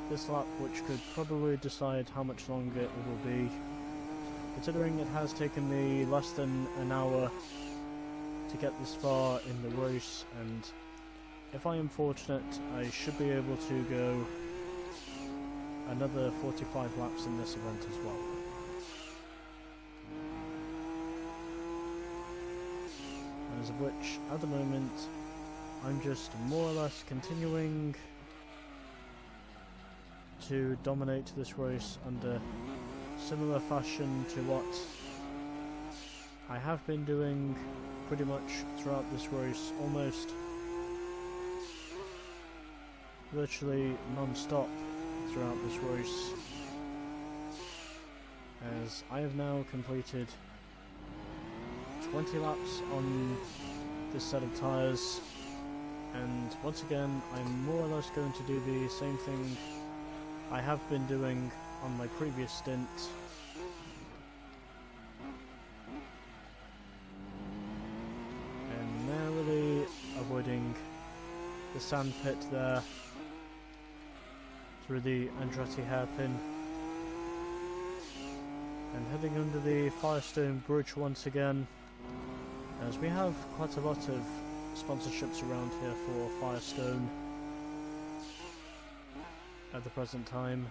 this lap which could probably decide how much longer it will be, considering it has taken me less than an hour to get this far in the race, and if I am fortunate I should be able to go another 45 laps in this event as well. As of which, at the moment, I'm just more or less continuing to dominate this race under similar fashion to what I have been doing pretty much throughout this race, almost virtually non-stop throughout this race, as I have now completed 20 laps on this set of tyres, and once again I'm more or less going to do the same thing I have been doing on my previous stint. And narrowly avoiding the sand pit there through the Andretti hairpin, and heading under the Firestone Bridge once again, as we have quite a lot of sponsorships around here for Firestone, at the present time.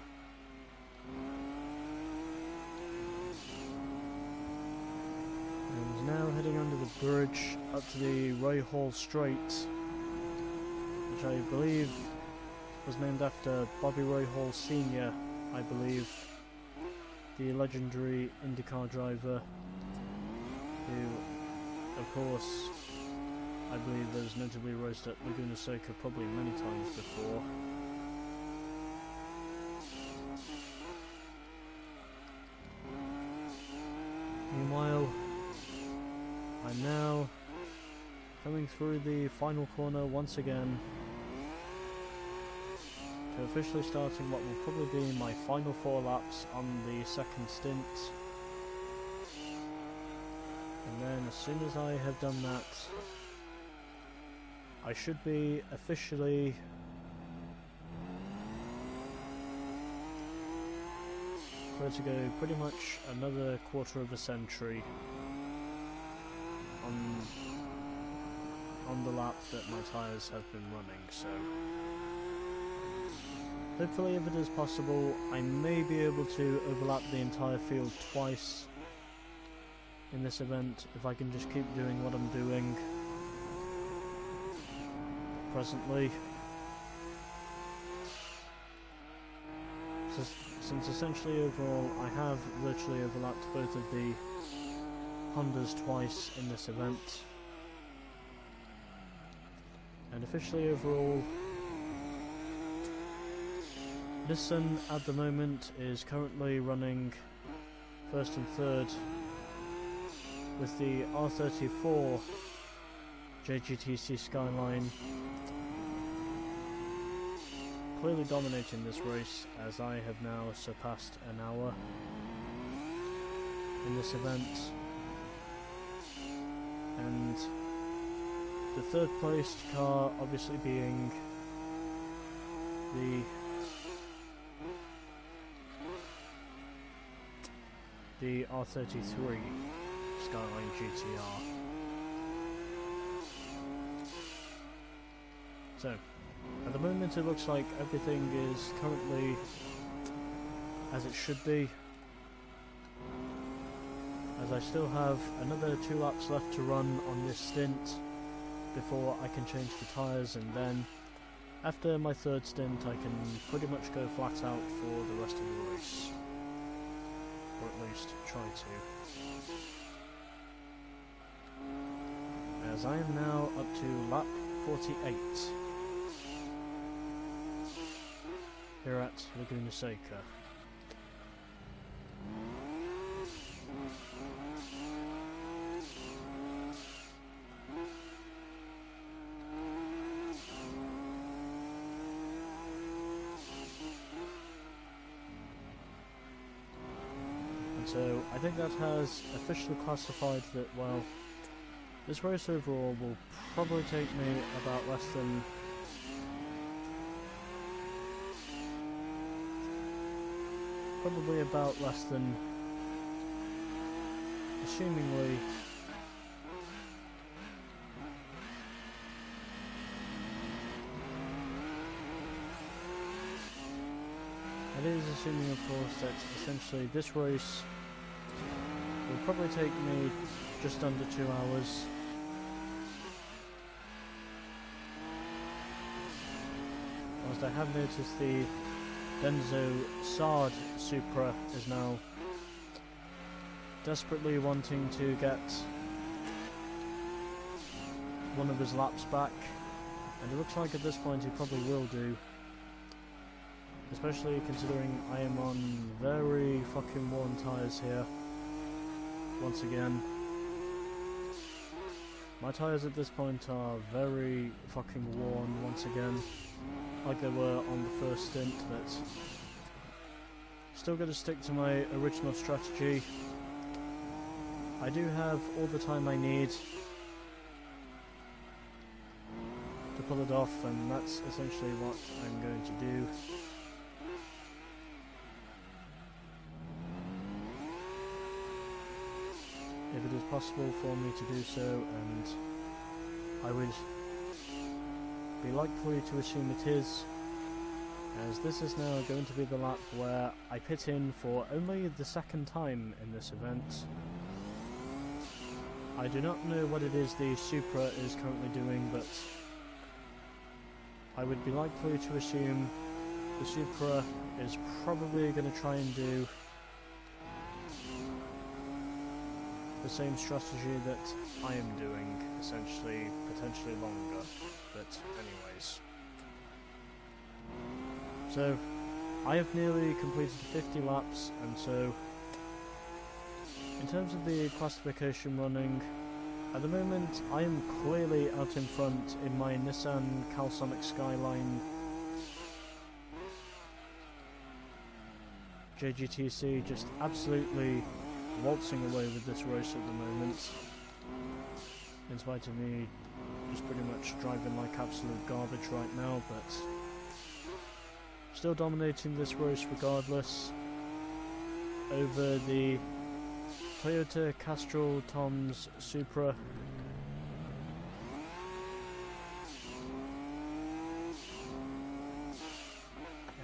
And now heading under the bridge up to the Roy Hall Strait, which I believe was named after Bobby Roy Hall Sr., I believe, the legendary IndyCar driver, who, of course, I believe has notably raced at Laguna Seca probably many times before. Meanwhile, I'm now coming through the final corner once again to officially starting what will probably be my final 4 laps on the second stint. And then as soon as I have done that, I should be officially clear to go pretty much another quarter of a century on the lap that my tyres have been running, so hopefully if it is possible I may be able to overlap the entire field twice in this event if I can just keep doing what I'm doing presently. Since essentially overall I have virtually overlapped both of the Hondas twice in this event. And officially overall, Nissan at the moment is currently running first and third with the R34 JGTC Skyline clearly dominating this race, as I have now surpassed an hour in this event. And the third placed car obviously being the R33 Skyline GTR. So, at the moment it looks like everything is currently as it should be, as I still have another 2 laps left to run on this stint before I can change the tyres, and then after my third stint I can pretty much go flat out for the rest of the race, or at least try to, as I am now up to lap 48 here at Laguna Seca. And so I think that has officially classified that, well, this race overall will probably take me about less than assumingly it is assuming, of course, that essentially this race will probably take me just under 2 hours. Whilst I have noticed the Denso Sard Supra is now desperately wanting to get one of his laps back, and it looks like at this point he probably will do, especially considering I am on very fucking worn tyres here once again. My tyres at this point are very fucking worn once again, like they were on the first stint, but still got to stick to my original strategy. I do have all the time I need to pull it off, and that's essentially what I'm going to do. If it is possible for me to do so, and I would be likely to assume it is, as this is now going to be the lap where I pit in for only the second time in this event. I do not know what it is the Supra is currently doing, but I would be likely to assume the Supra is probably going to try and do the same strategy that I am doing, essentially, potentially longer, but anyways. So, I have nearly completed 50 laps, and so, in terms of the classification running, at the moment I am clearly out in front in my Nissan Calsonic Skyline JGTC, just absolutely waltzing away with this race at the moment, in spite of me just pretty much driving like absolute garbage right now, but still dominating this race regardless over the Toyota Castrol Tom's Supra.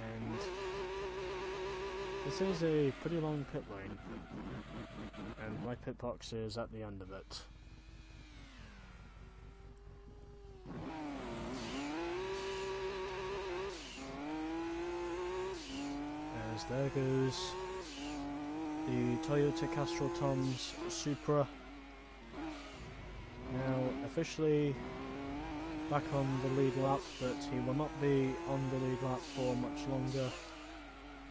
And this is a pretty long pit lane, and my pit box is at the end of it. As there goes the Toyota Castrol Tom's Supra, now officially back on the lead lap, but he will not be on the lead lap for much longer,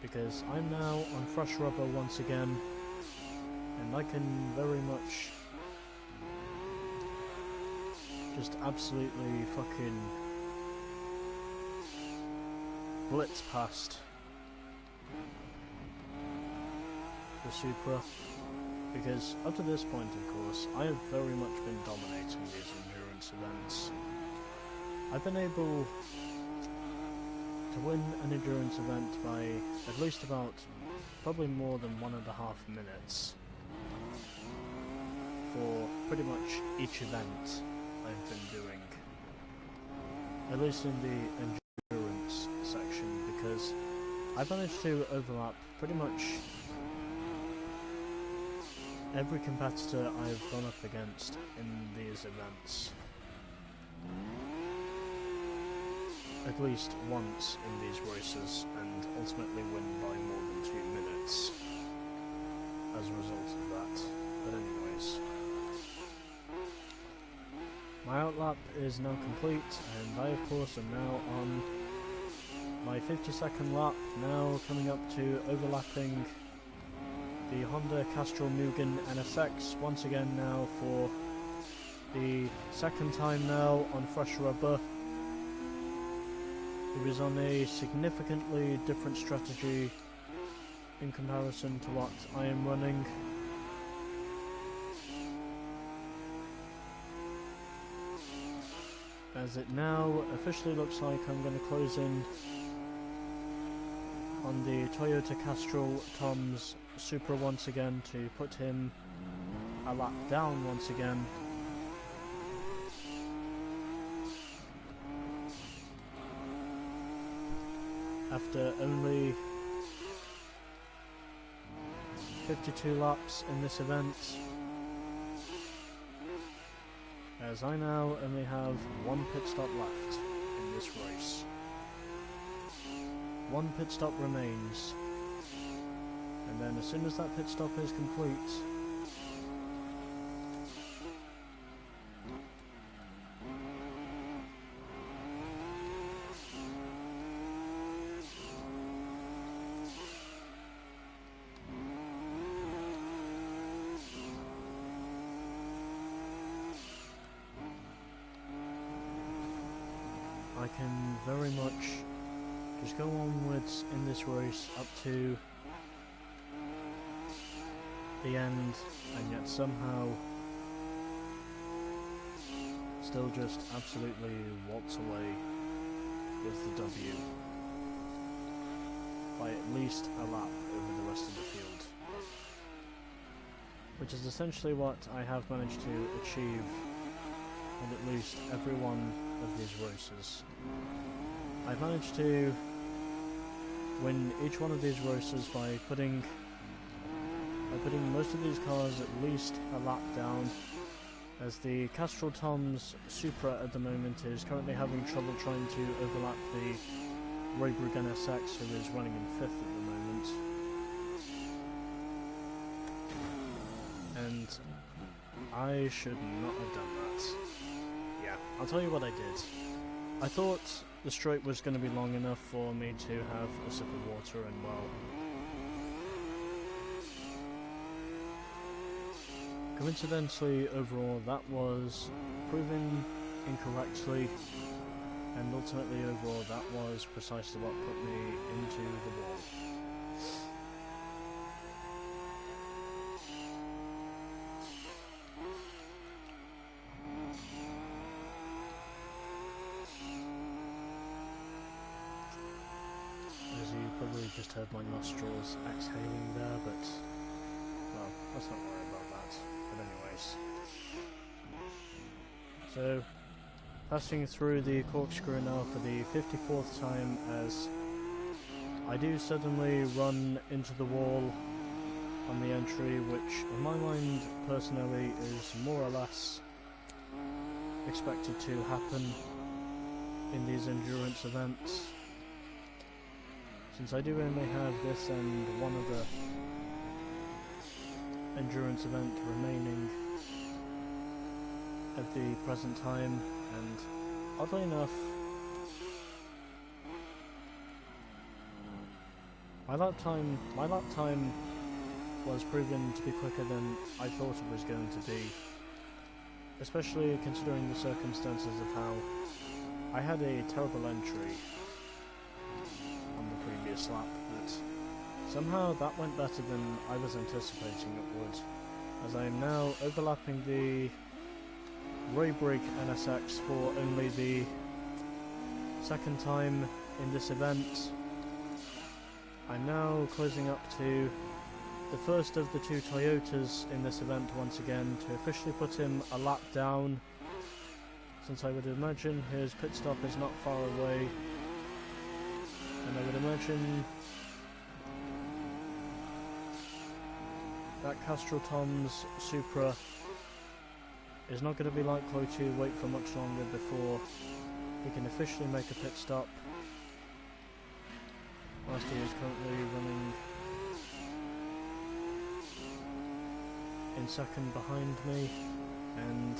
because I'm now on fresh rubber once again, and I can very much just absolutely fucking blitz past the Supra, because up to this point, of course, I have very much been dominating these endurance events. I've been able to win an endurance event by at least about probably more than 1.5 minutes for pretty much each event I've been doing, at least in the endurance section, because I've managed to overlap pretty much every competitor I've gone up against in these events, at least once in these races, and ultimately win by more than 2 minutes as a result of that. But anyways, my outlap is now complete, and I of course am now on my 52nd lap, now coming up to overlapping the Honda Castrol Mugen NSX once again now for the second time now on fresh rubber. It was on a significantly different strategy in comparison to what I am running. As it now officially looks like I'm going to close in on the Toyota Castrol Tom's Supra once again to put him a lap down once again. After only 52 laps in this event, as I now only have one pit stop left in this race. One pit stop remains, and then as soon as that pit stop is complete, I can very much just go onwards in this race up to the end, and yet somehow still just absolutely waltz away with the W by at least a lap over the rest of the field, which is essentially what I have managed to achieve in at least every one of these races. I've managed to win each one of these races by putting most of these cars at least a lap down, as the Castrol Tom's Supra at the moment is currently having trouble trying to overlap the Roybrook NSX, who is running in 5th at the moment. And I should not have done that. Yeah, I'll tell you what I did. I thought the straight was going to be long enough for me to have a sip of water, and well, coincidentally, overall, that was proven incorrectly, and ultimately, overall, that was precisely what put me into the wall. As you probably just heard my nostrils exhaling there, but, well, let's not worry about that. But anyways, so passing through the corkscrew now for the 54th time, as I do suddenly run into the wall on the entry, which in my mind personally is more or less expected to happen in these endurance events, since I do only have this and one other endurance event remaining at the present time. And oddly enough, my lap time was proven to be quicker than I thought it was going to be, especially considering the circumstances of how I had a terrible entry on the previous lap, but somehow that went better than I was anticipating it would, as I am now overlapping the Roybrook NSX for only the second time in this event. I'm now closing up to the first of the two Toyotas in this event once again, to officially put him a lap down, since I would imagine his pit stop is not far away, and I would imagine that Castrol Tom's Supra is not going to be likely to wait for much longer before he can officially make a pit stop, whilst he is currently running in second behind me, and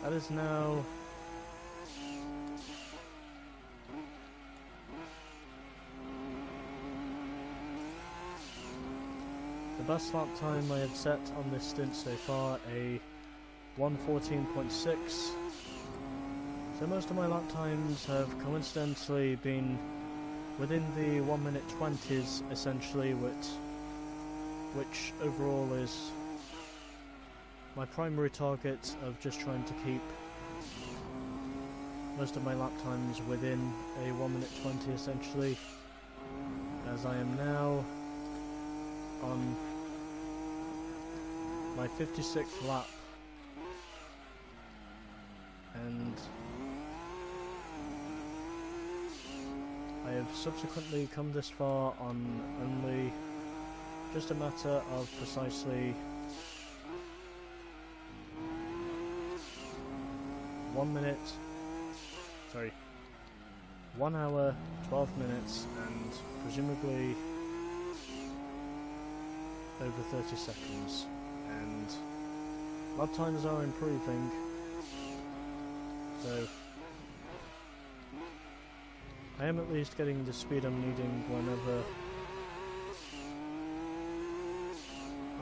that is now the best lap time I have set on this stint so far, a 1:14.6. So most of my lap times have coincidentally been within the 1 minute 20s essentially, which overall is my primary target of just trying to keep most of my lap times within a 1 minute 20 essentially, as I am now on my 56th lap, and I have subsequently come this far on only just a matter of precisely 1 hour, 12 minutes, and presumably over 30 seconds, and lap times are improving, so I am at least getting the speed I'm needing whenever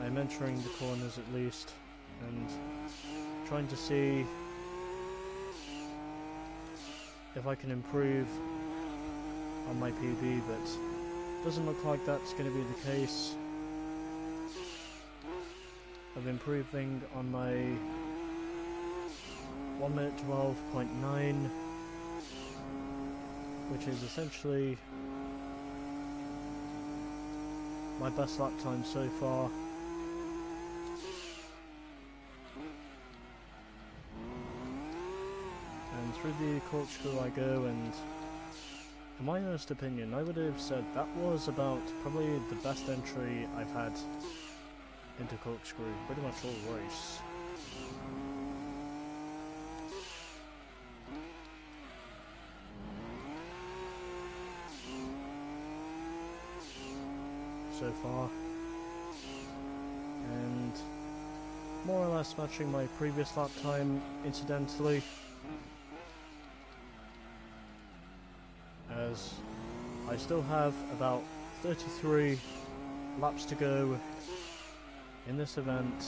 I am entering the corners at least, and trying to see if I can improve on my PB, but doesn't look like that's going to be the case, of improving on my 1 minute 12.9, which is essentially my best lap time so far. And through the corkscrew I go, and in my honest opinion, I would have said that was about probably the best entry I've had into Corkscrew, pretty much all race. So far, and more or less matching my previous lap time, incidentally, as I still have about 33 laps to go in this event.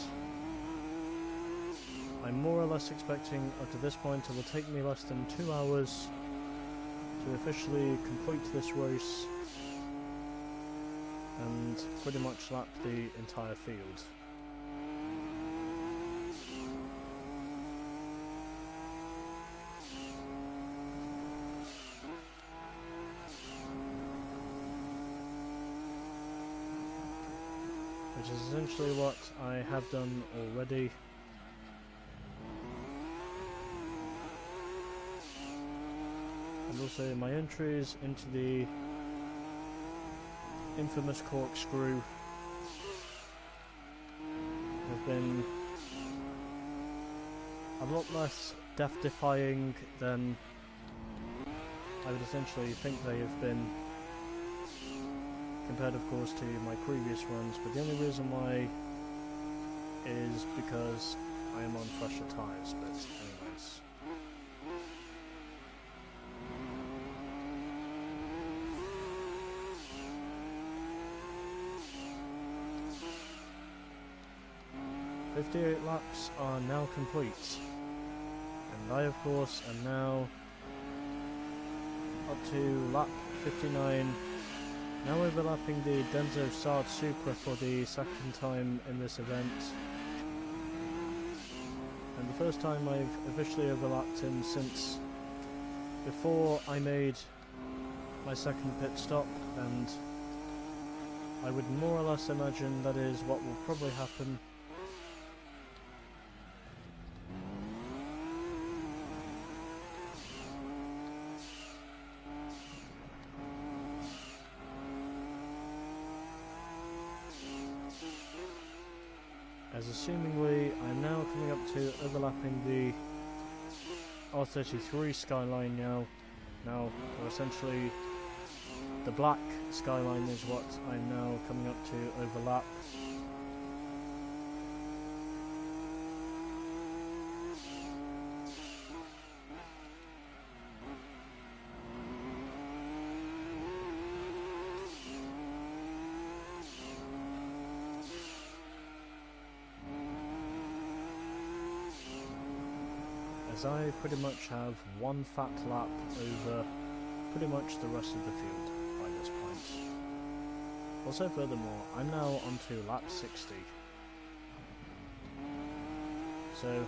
I'm more or less expecting up to this point it will take me less than 2 hours to officially complete this race and pretty much lap the entire field. Which is essentially what I have done already. And also my entries into the infamous Corkscrew have been a lot less death-defying than I would essentially think they have been, compared of course to my previous runs, but the only reason why is because I am on fresher tyres, but anyways. "58 laps are now complete, and I of course am now up to lap 59, now overlapping the Denso Sard Supra for the second time in this event, and the first time I've officially overlapped him since before I made my second pit stop, and I would more or less imagine that is what will probably happen. As assumingly I'm now coming up to overlapping the R33 skyline now, or essentially the black skyline is what I'm now coming up to overlap. As I pretty much have one fat lap over pretty much the rest of the field by this point. Also furthermore, I'm now on to lap 60. So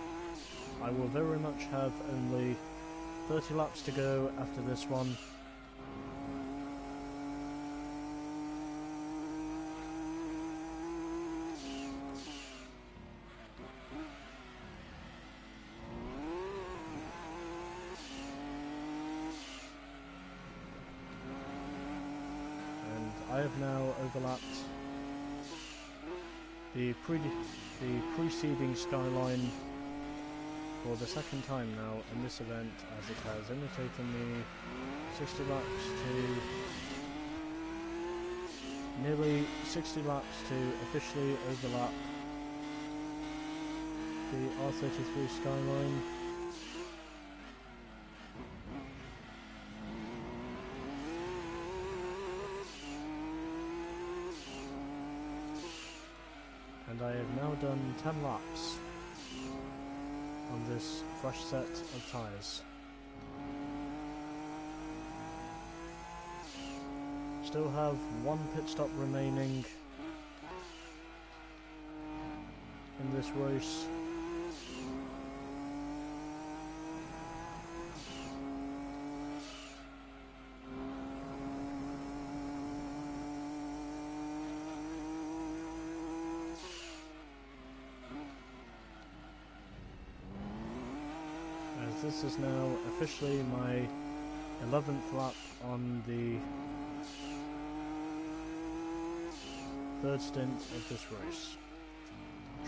I will very much have only 30 laps to go after this one. I have now overlapped the preceding skyline for the second time now in this event, as it has only taken me 60 laps to nearly 60 laps to officially overlap the R33 skyline. And I have now done 10 laps on this fresh set of tyres. Still have one pit stop remaining in this race. This is now officially my 11th lap on the third stint of this race.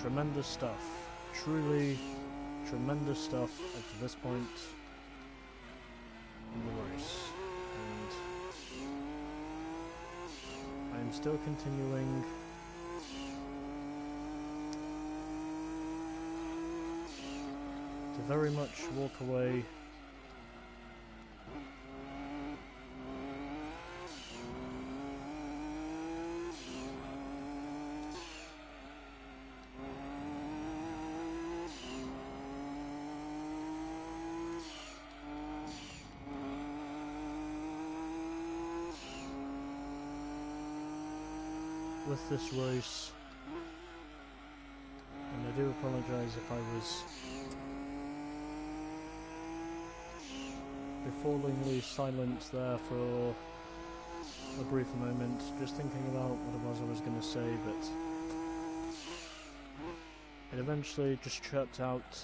Tremendous stuff. Truly tremendous stuff up to this point in the race. And I'm still continuing to very much walk away with this race, and I do apologise if I was befallingly silent there for a brief moment, just thinking about what it was I was going to say, but it eventually just chirped out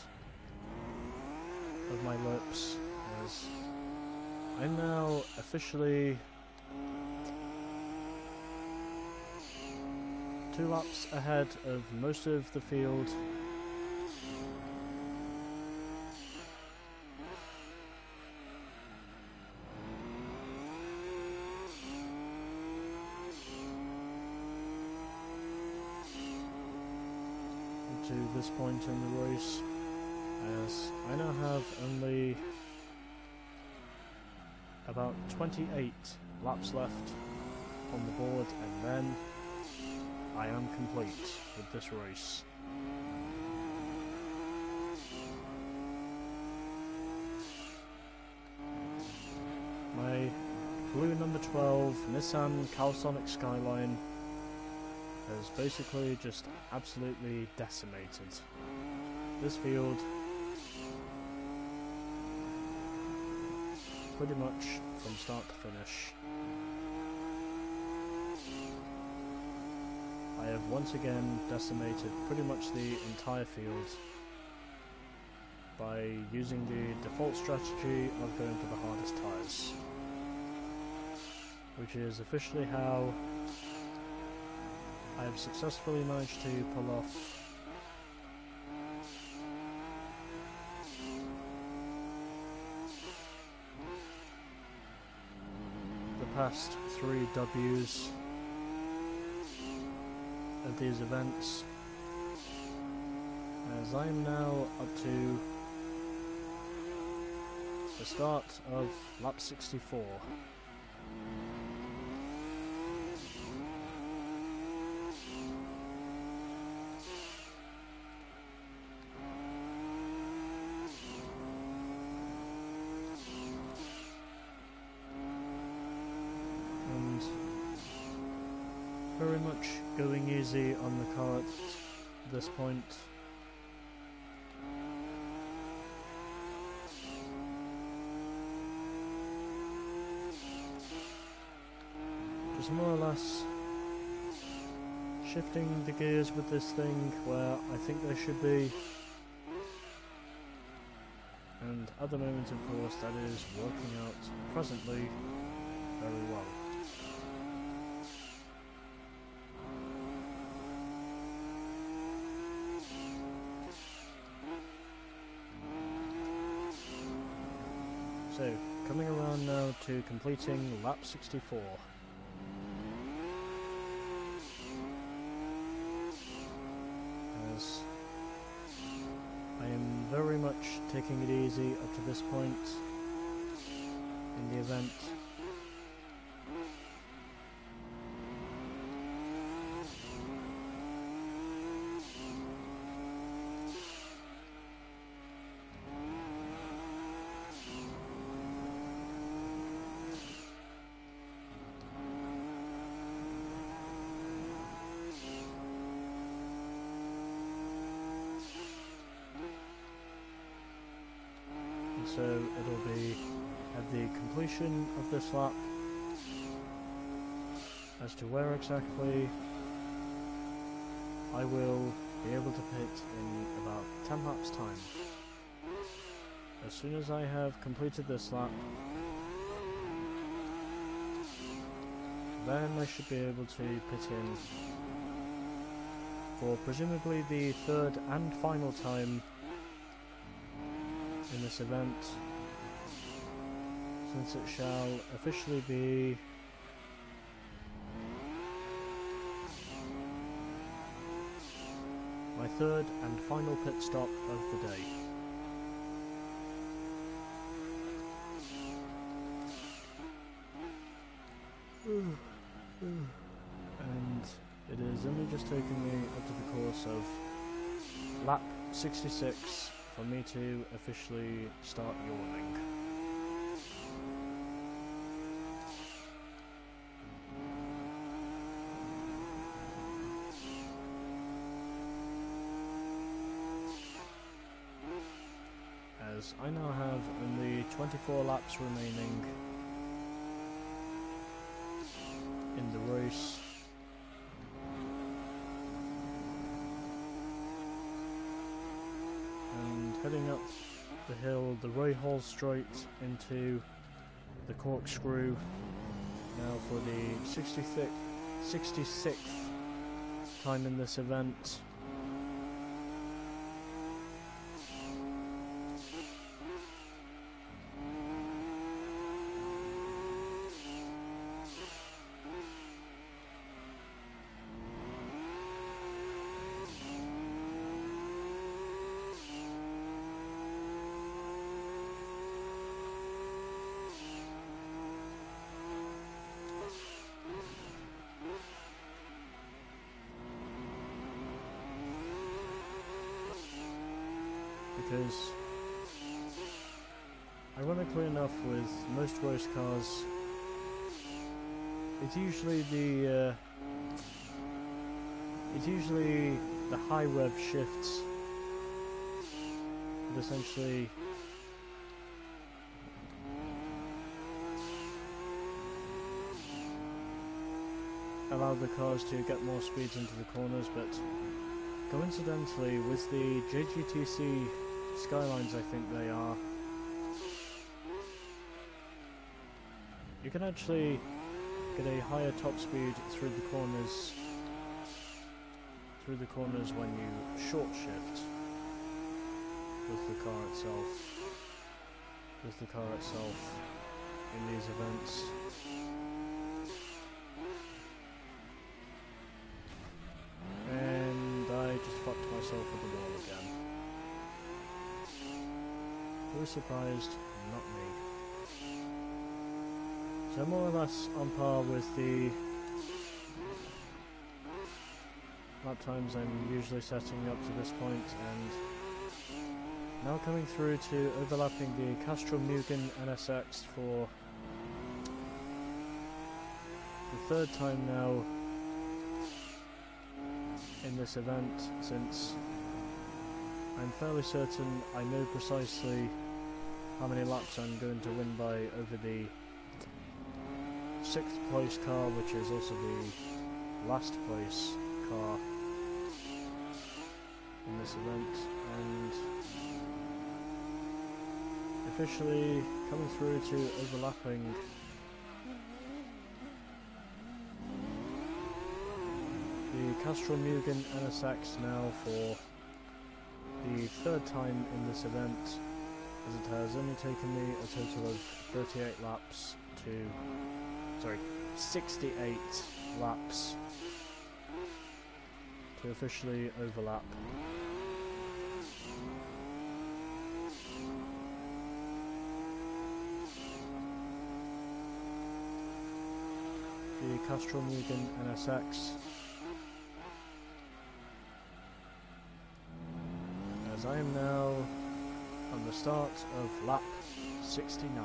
of my lips, as I'm now officially 2 laps ahead of most of the field. To this point in the race, as I now have only about 28 laps left on the board, and then I am complete with this race. My blue number 12 Nissan Calisonic Skyline has basically just absolutely decimated this field pretty much from start to finish. I have once again decimated pretty much the entire field by using the default strategy of going for the hardest tyres, which is officially how I have successfully managed to pull off the past 3 W's of these events, as I am now up to the start of lap 64. Very much going easy on the car at this point. Just more or less shifting the gears with this thing where I think they should be, and at the moment, of course, that is working out presently very well. So, coming around now to completing lap 64. As I am very much taking it easy up to this point in the event. So it'll be at the completion of this lap as to where exactly I will be able to pit in about 10 laps time. As soon as I have completed this lap, then I should be able to pit in for presumably the third and final time in this event, since it shall officially be my third and final pit stop of the day. And it is only just taken me up to the course of lap 66 for me to officially start yawning. As I now have only 24 laps remaining in the race. And heading up the hill, the Ray Hall straight into the corkscrew, now for the 66th time in this event. Because, ironically enough, with most race cars, it's usually the high rev shifts that essentially allow the cars to get more speeds into the corners, but coincidentally with the JGTC Skylines, I think they are, you can actually get a higher top speed through the corners when you short shift with the car itself in these events. And I just fucked myself with the wall again. Who was surprised? Not me. So more or less on par with the lap times I'm usually setting up to this point, and now coming through to overlapping the Castro Mugen NSX for the third time now in this event, since I'm fairly certain I know precisely how many laps I'm going to win by over the 6th place car, which is also the last place car in this event, and officially coming through to overlapping the Castro Mugen NSX now for the third time in this event, as it has only taken me a total of 38 laps to, 68 laps to officially overlap the Castro Mugen NSX, as I am now on the start of lap 69.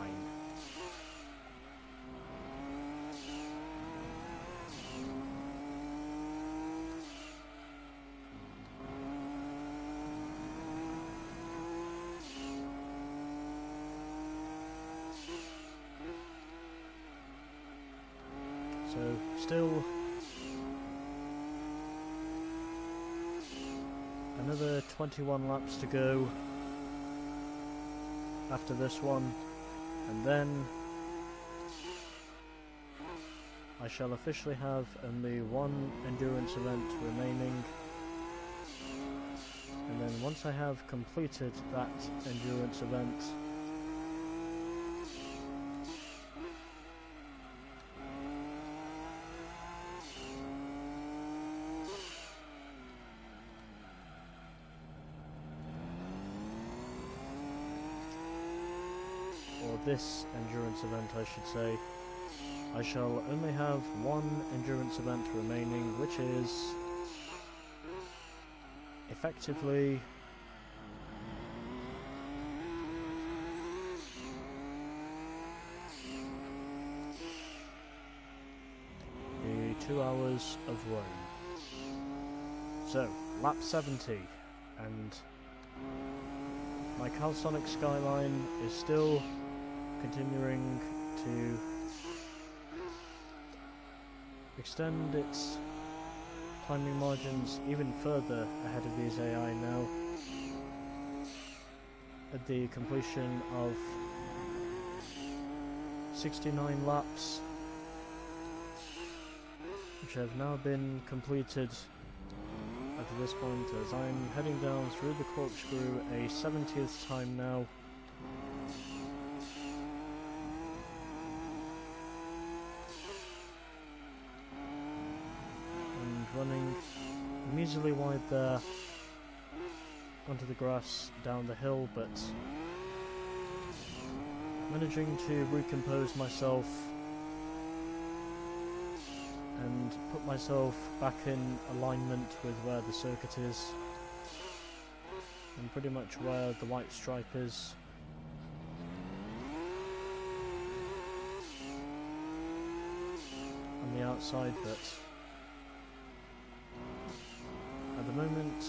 So, still another 21 laps to go after this one, and then I shall officially have only one endurance event remaining, and then once I have completed that endurance event, or this endurance event I should say, I shall only have one endurance event remaining, which is effectively the 2 hours of Rome. So, lap 70, and my calsonic skyline is still continuing to extend its timing margins even further ahead of these AI now. At the completion of 69 laps, which have now been completed at this point, as I'm heading down through the corkscrew a 70th time now. Running measly wide there onto the grass down the hill, but managing to recompose myself and put myself back in alignment with where the circuit is and pretty much where the white stripe is. On the outside, but at the moment,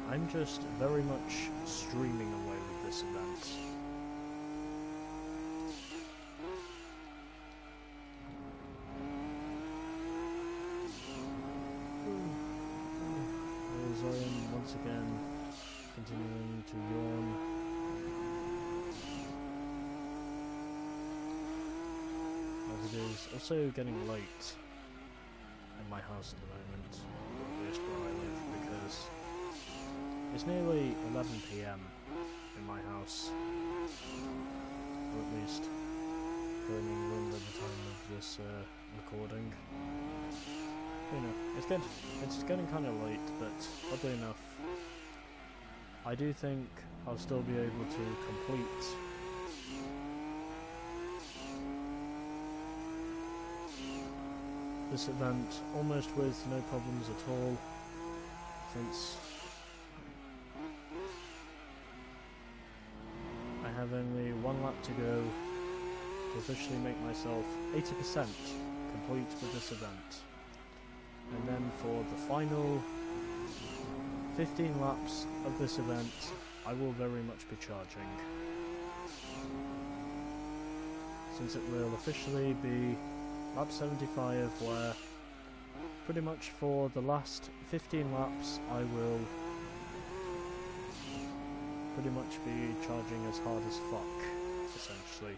I'm just very much streaming away with this event. As I am once again continuing to yawn. As it is also getting late in my house at the moment, or at least where I live, because it's nearly 11 PM in my house, or at least here in England at the time of this recording. You know, it's good. It's getting kind of late, but oddly enough, I do think I'll still be able to complete this event almost with no problems at all, since I have only one lap to go to officially make myself 80% complete with this event. And then for the final 15 laps of this event, I will very much be charging, since it will officially be lap 75, where pretty much for the last 15 laps I will pretty much be charging as hard as fuck, essentially.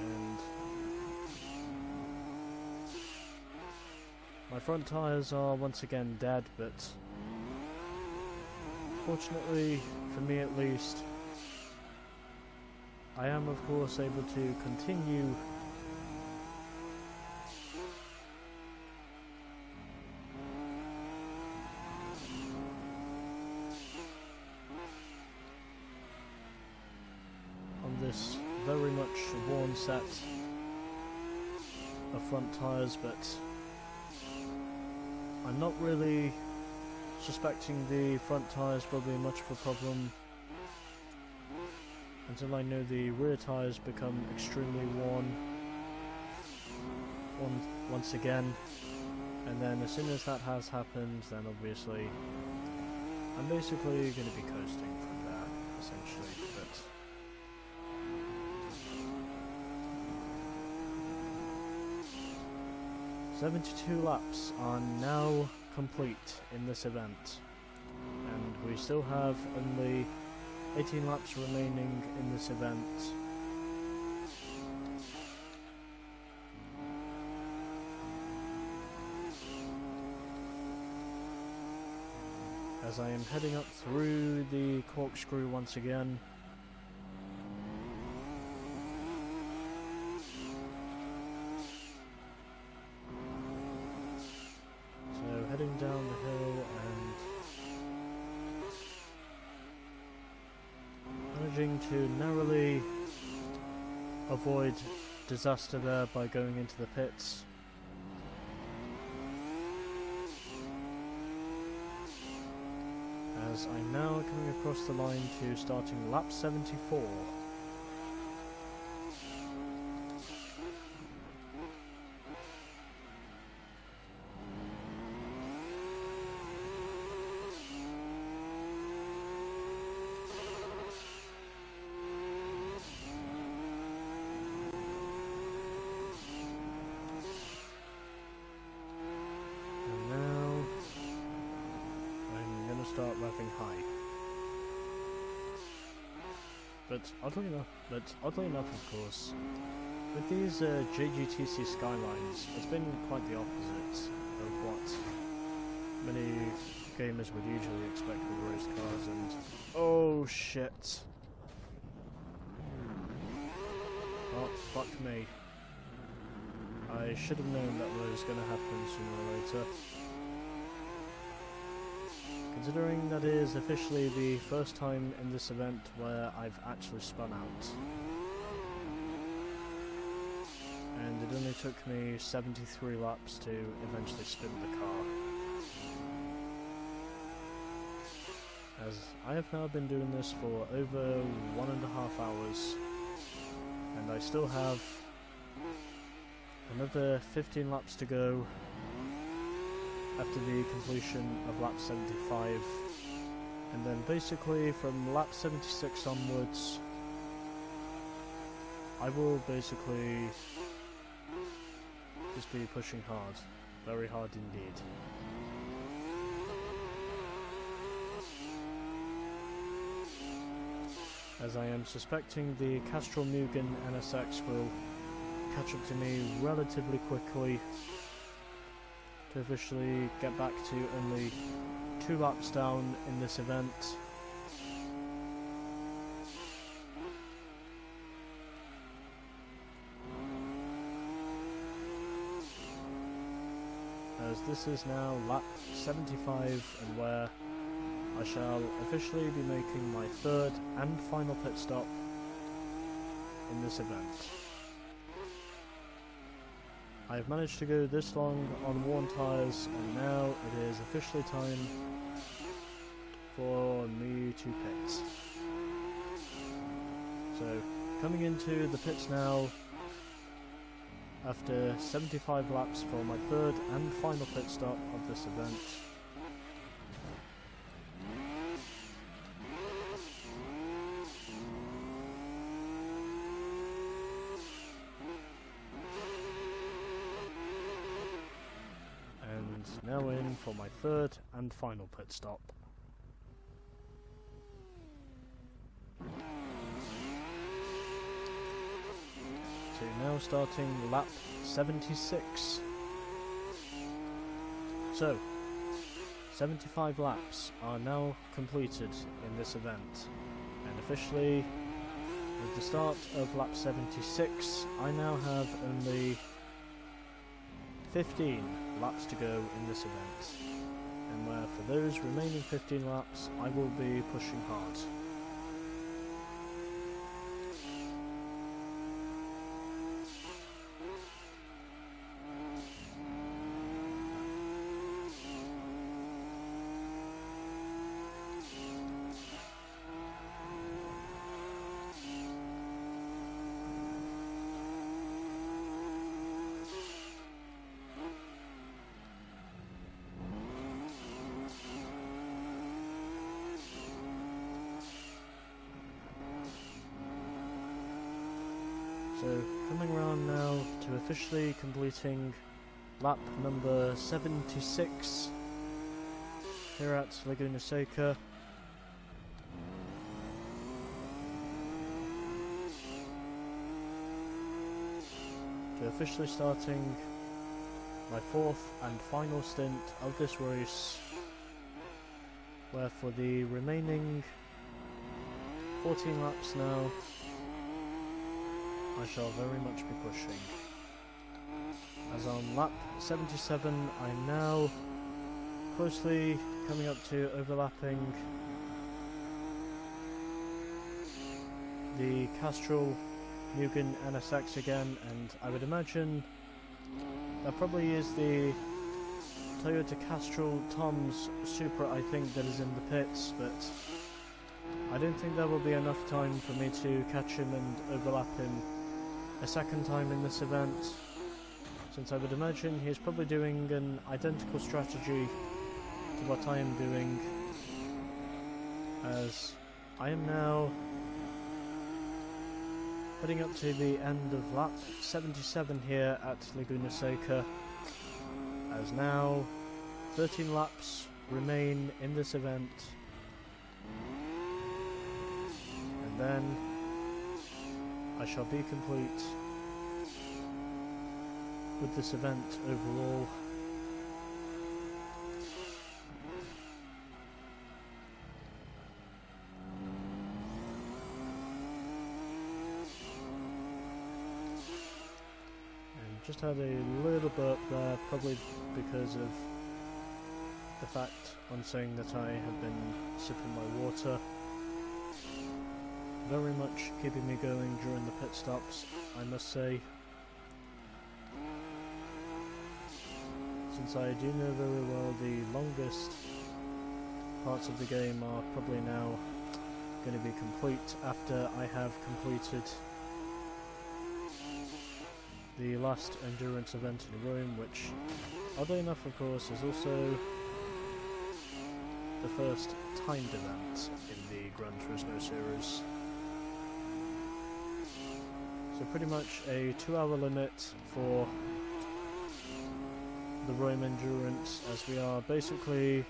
And my front tyres are once again dead, but fortunately, for me at least, I am of course able to continue on this very much worn set of front tyres, but I'm not really suspecting the front tyres will be much of a problem until I know the rear tyres become extremely worn once again, and then as soon as that has happened, then obviously I'm basically going to be coasting from there, essentially. But 72 laps are now complete in this event, and we still have only 18 laps remaining in this event. As I am heading up through the corkscrew once again. So heading down the hill and managing to narrowly avoid disaster there by going into the pits. As I'm now coming across the line to starting lap 74. Start revving high. But oddly enough, of course, with these JGTC Skylines, it's been quite the opposite of what many gamers would usually expect with race cars. And oh shit! Oh fuck me! I should have known that was going to happen sooner or later. Considering that is officially the first time in this event where I've actually spun out. And it only took me 73 laps to eventually spin the car. As I have now been doing this for over 1.5 hours, and I still have another 15 laps to go after the completion of lap 75, and then basically from lap 76 onwards I will basically just be pushing hard, very hard indeed. As I am suspecting the Castrol Mugen NSX will catch up to me relatively quickly to officially get back to only 2 laps down in this event. As this is now lap 75 and where I shall officially be making my 3rd and final pit stop in this event. I've managed to go this long on worn tyres, and now it is officially time for me to pit. So, coming into the pits now, after 75 laps for my 3rd and final pit stop of this event. Now in for my 3rd and final pit stop. So now starting lap 76. So, 75 laps are now completed in this event, and officially with the start of lap 76 I now have only 15 laps to go in this event, and where for those remaining 15 laps I will be pushing hard. So, coming around now to officially completing lap number 76 here at Laguna Seca. to officially starting my fourth and final stint of this race, where for the remaining 14 laps now, I shall very much be pushing. As on lap 77, I'm now closely coming up to overlapping the Castrol Mugen NSX again, and I would imagine that probably is the Toyota Castrol Tom's Supra, I think, that is in the pits, but I don't think there will be enough time for me to catch him and overlap him a second time in this event, since I would imagine he is probably doing an identical strategy to what I am doing, as I am now heading up to the end of lap 77 here at Laguna Seca, as now 13 laps remain in this event, and then I shall be complete with this event overall. Just had a little burp there, probably because of the fact on saying that I have been sipping my water. Very much keeping me going during the pit stops, I must say. Since I do know very well the longest parts of the game are probably now going to be complete after I have completed the last endurance event in Rome, which, oddly enough of course, is also the first timed event in the Gran Turismo series. So pretty much a 2-hour limit for the Rome endurance, as we are basically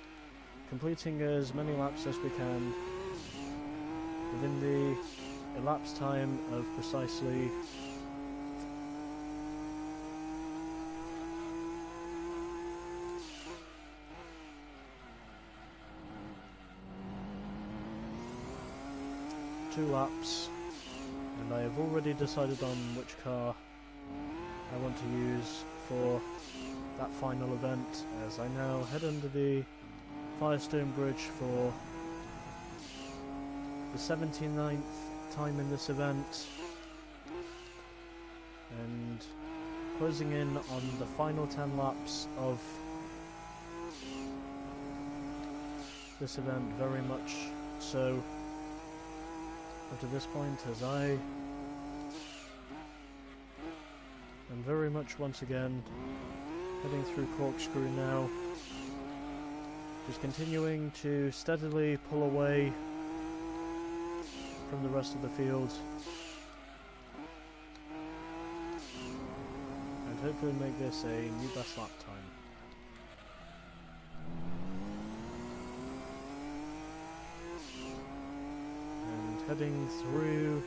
completing as many laps as we can within the elapsed time of precisely 2 laps, and I have already decided on which car I want to use for that final event, as I now head under the Firestone Bridge for the 79th time in this event, and closing in on the final 10 laps of this event, very much so up to this point, as I am very much once again heading through Corkscrew now, just continuing to steadily pull away from the rest of the field and hopefully make this a new best lap time. Heading through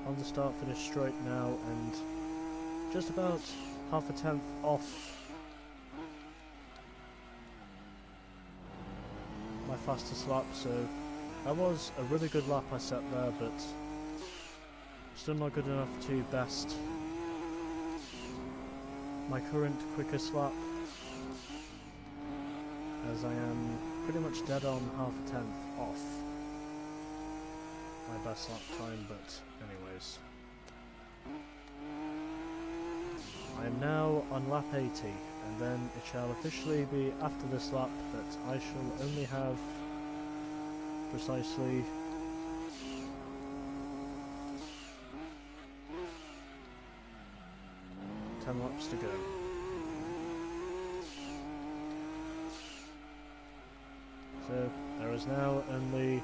on the start finish straight now, and just about half a tenth off my fastest lap, so that was a really good lap I set there, but still not good enough to best my current quickest lap, as I am pretty much dead on half a tenth off my best lap time, but anyways. I am now on lap 80, and then it shall officially be after this lap that I shall only have precisely 10 laps to go. So there is now only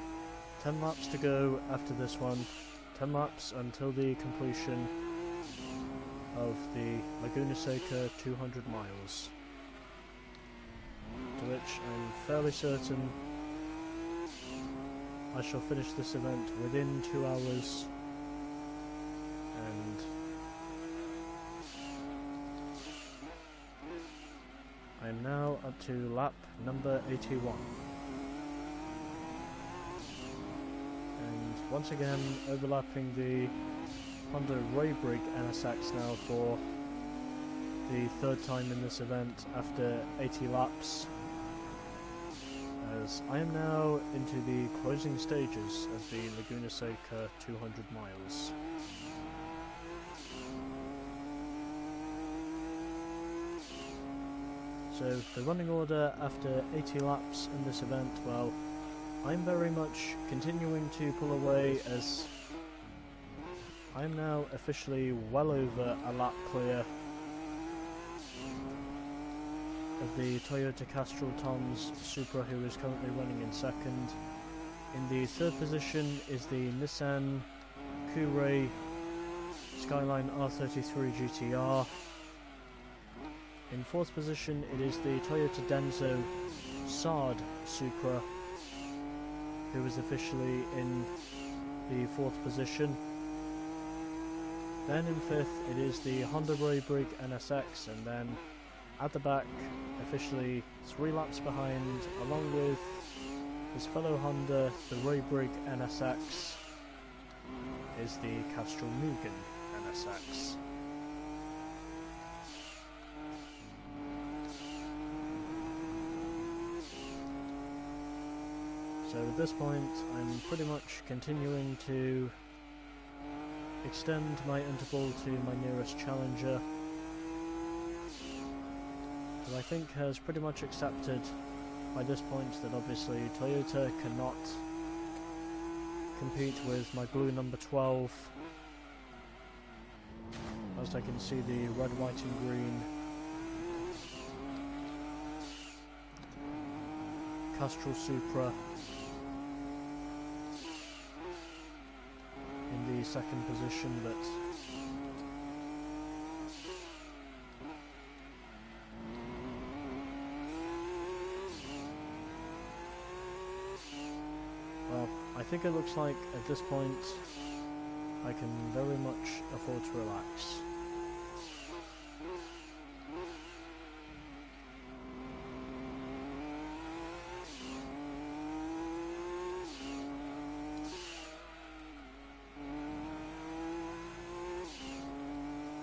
10 laps to go after this one, 10 laps until the completion of the Laguna Seca 200 miles, to which I'm fairly certain I shall finish this event within 2 hours and am now up to lap number 81. And once again overlapping the Honda Raybrig NSX now for the third time in this event after 80 laps, as I am now into the closing stages of the Laguna Seca 200 miles. So the running order after 80 laps in this event, well, I'm very much continuing to pull away, as I am now officially well over a lap clear of the Toyota Castrol Toms Supra, who is currently running in second. In the third position is the Nissan Qashqai Skyline R33 GTR. In fourth position it is the Toyota Denso Sard Supra, who is officially in the fourth position. Then in fifth it is the Honda Raybrig NSX, and then at the back, officially 3 laps behind, along with his fellow Honda, the Raybrig NSX, is the Castrol Mugen NSX. So at this point, I'm pretty much continuing to extend my interval to my nearest challenger, who I think has pretty much accepted by this point that obviously Toyota cannot compete with my blue number 12. As I can see the red, white and green Castrol Supra in the second position, but well, I think it looks like at this point I can very much afford to relax.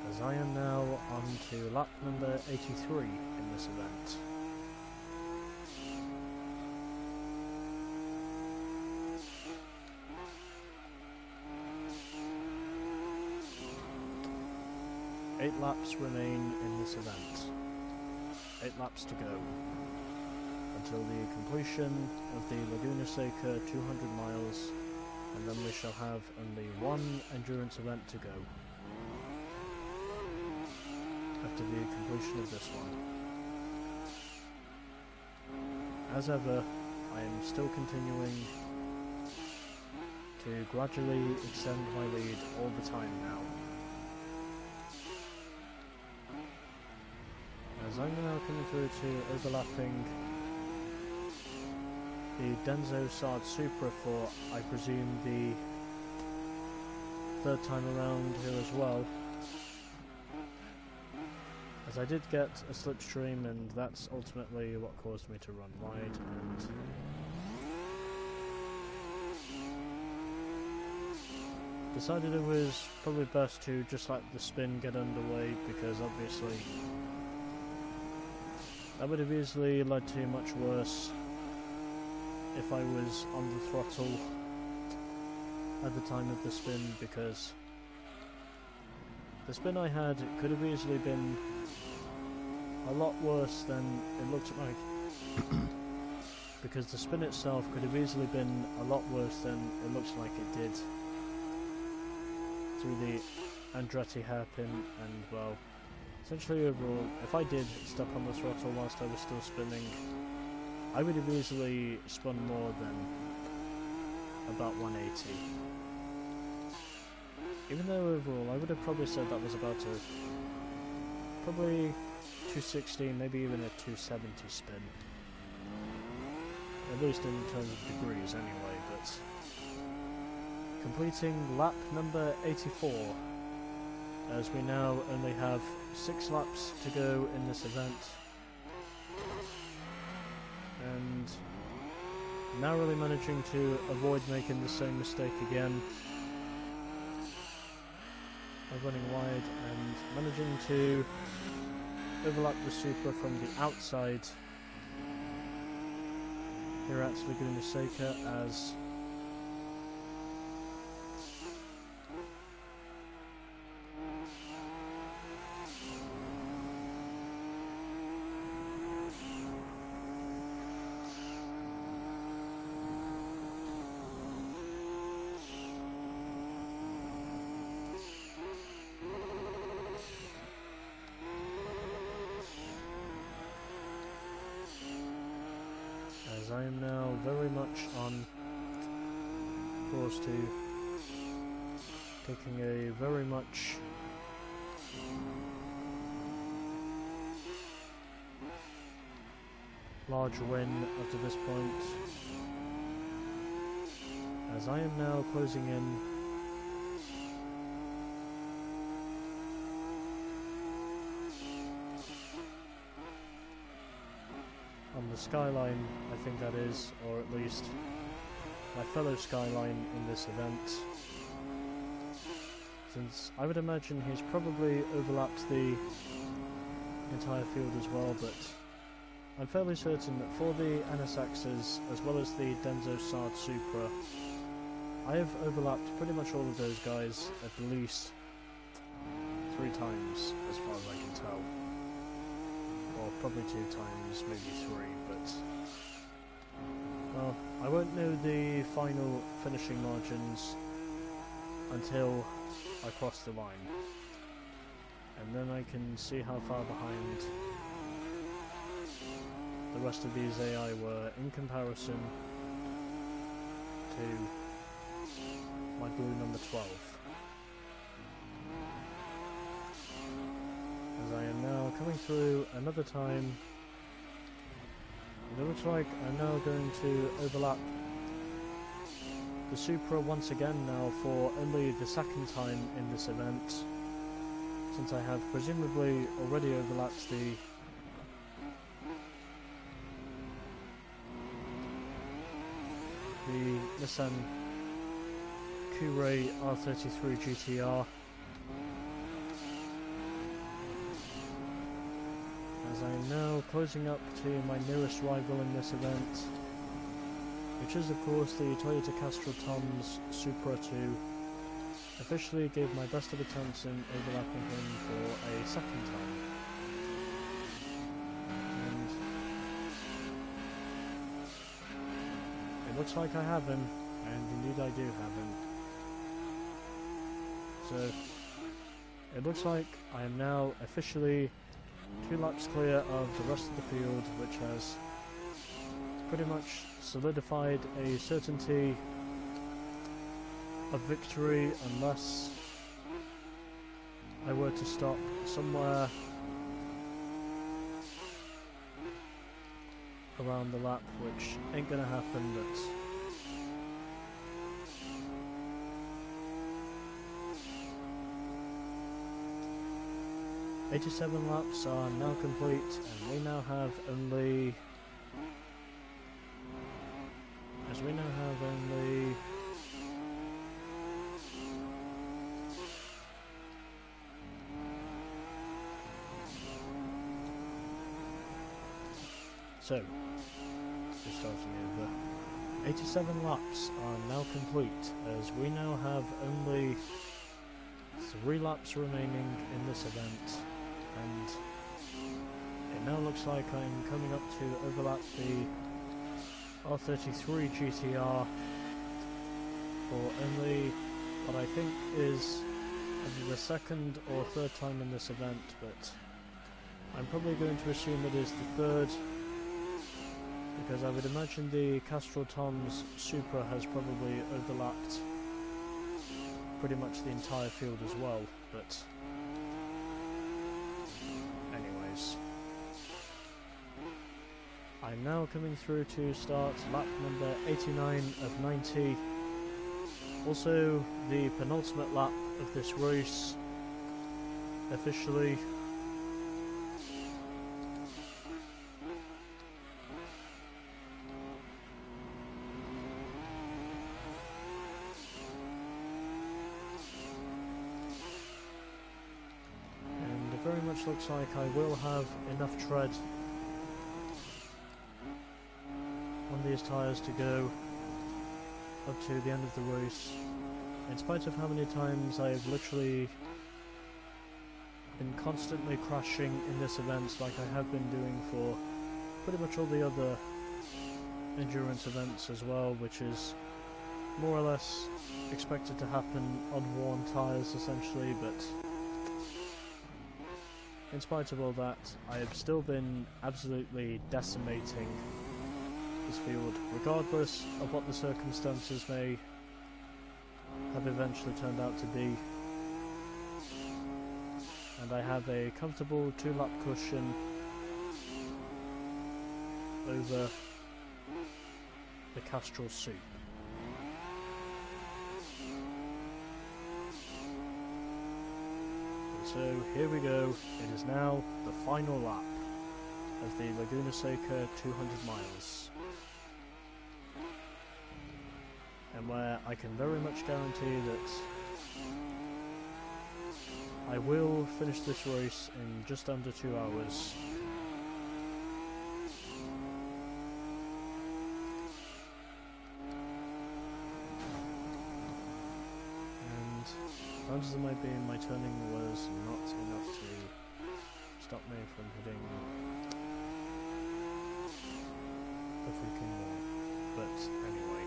As I am now on to lap number 83 in this event. Eight laps remain in this event. 8 laps to go until the completion of the Laguna Seca 200 miles, and then we shall have only one endurance event to go after the completion of this one. As ever, I am still continuing to gradually extend my lead all the time now. As I'm now coming through to overlapping the Denso Sard Supra for, I presume, the third time around here as well. As I did get a slipstream, and that's ultimately what caused me to run wide, and decided it was probably best to just let the spin get underway, because obviously that would have easily led to much worse if I was on the throttle at the time of the spin, because the spin I had could have easily been a lot worse than it looked like, because the spin itself could have easily been a lot worse than it looks like it did through the Andretti hairpin. And well, essentially overall, if I did step on the throttle whilst I was still spinning, I would have easily spun more than about 180. Even though overall I would have probably said that was about a probably 260, maybe even a 270 spin. At least in terms of degrees anyway, but completing lap number 84, as we now only have 6 laps to go in this event. narrowly managing to avoid making the same mistake again by running wide and managing to overlap the Supra from the outside here at Laguna Seca as I am now very much on course to taking a very much large win up to this point, as I am now closing in on the skyline, I think that is, or at least my fellow skyline in this event, since I would imagine he's probably overlapped the entire field as well, but I'm fairly certain that for the NSXs as well as the Denso Sard Supra, I have overlapped pretty much all of those guys at least 3 times as far as I can tell. Or probably 2 times, maybe 3, but well, I won't know the final finishing margins until I cross the line, and then I can see how far behind the rest of these AI were in comparison to my blue number 12. As I am now coming through another time, it looks like I'm now going to overlap the Supra once again now for only the 2nd time in this event, since I have presumably already overlapped the Nissan Qray R33 GTR, as I am now closing up to my nearest rival in this event, which is of course the Toyota Castro Tom's Supra 2. Officially gave my best of attempts in overlapping him for a 2nd time. And it looks like I have him, and indeed I do have him. So it looks like I am now officially 2 laps clear of the rest of the field, which has pretty much solidified a certainty of victory unless I were to stop somewhere around the lap, which ain't gonna happen, but 87 laps are now complete, and we now have only so just starting over. 87 laps are now complete, as we now have only 3 laps remaining in this event, and it now looks like I'm coming up to overlap the R33 GTR for only what I think is either the 2nd or 3rd time in this event, but I'm probably going to assume it is the 3rd, because I would imagine the Castro Tom's Supra has probably overlapped pretty much the entire field as well, but anyways. I'm now coming through to start lap number 89 of 90, also the penultimate lap of this race officially. very much looks like I will have enough tread on these tyres to go up to the end of the race, in spite of how many times I have literally been constantly crashing in this event like I have been doing for pretty much all the other endurance events as well, which is more or less expected to happen on worn tyres essentially, but in spite of all that, I have still been absolutely decimating this field, regardless of what the circumstances may have eventually turned out to be. And I have a comfortable 2-lap cushion over the Castrol Soup. And so here we go, it is now the final lap of the Laguna Seca 200 miles. And where I can very much guarantee that I will finish this race in just under 2 hours. And as much as it might be, my turning was not enough to stop me from hitting the freaking wall. But anyway.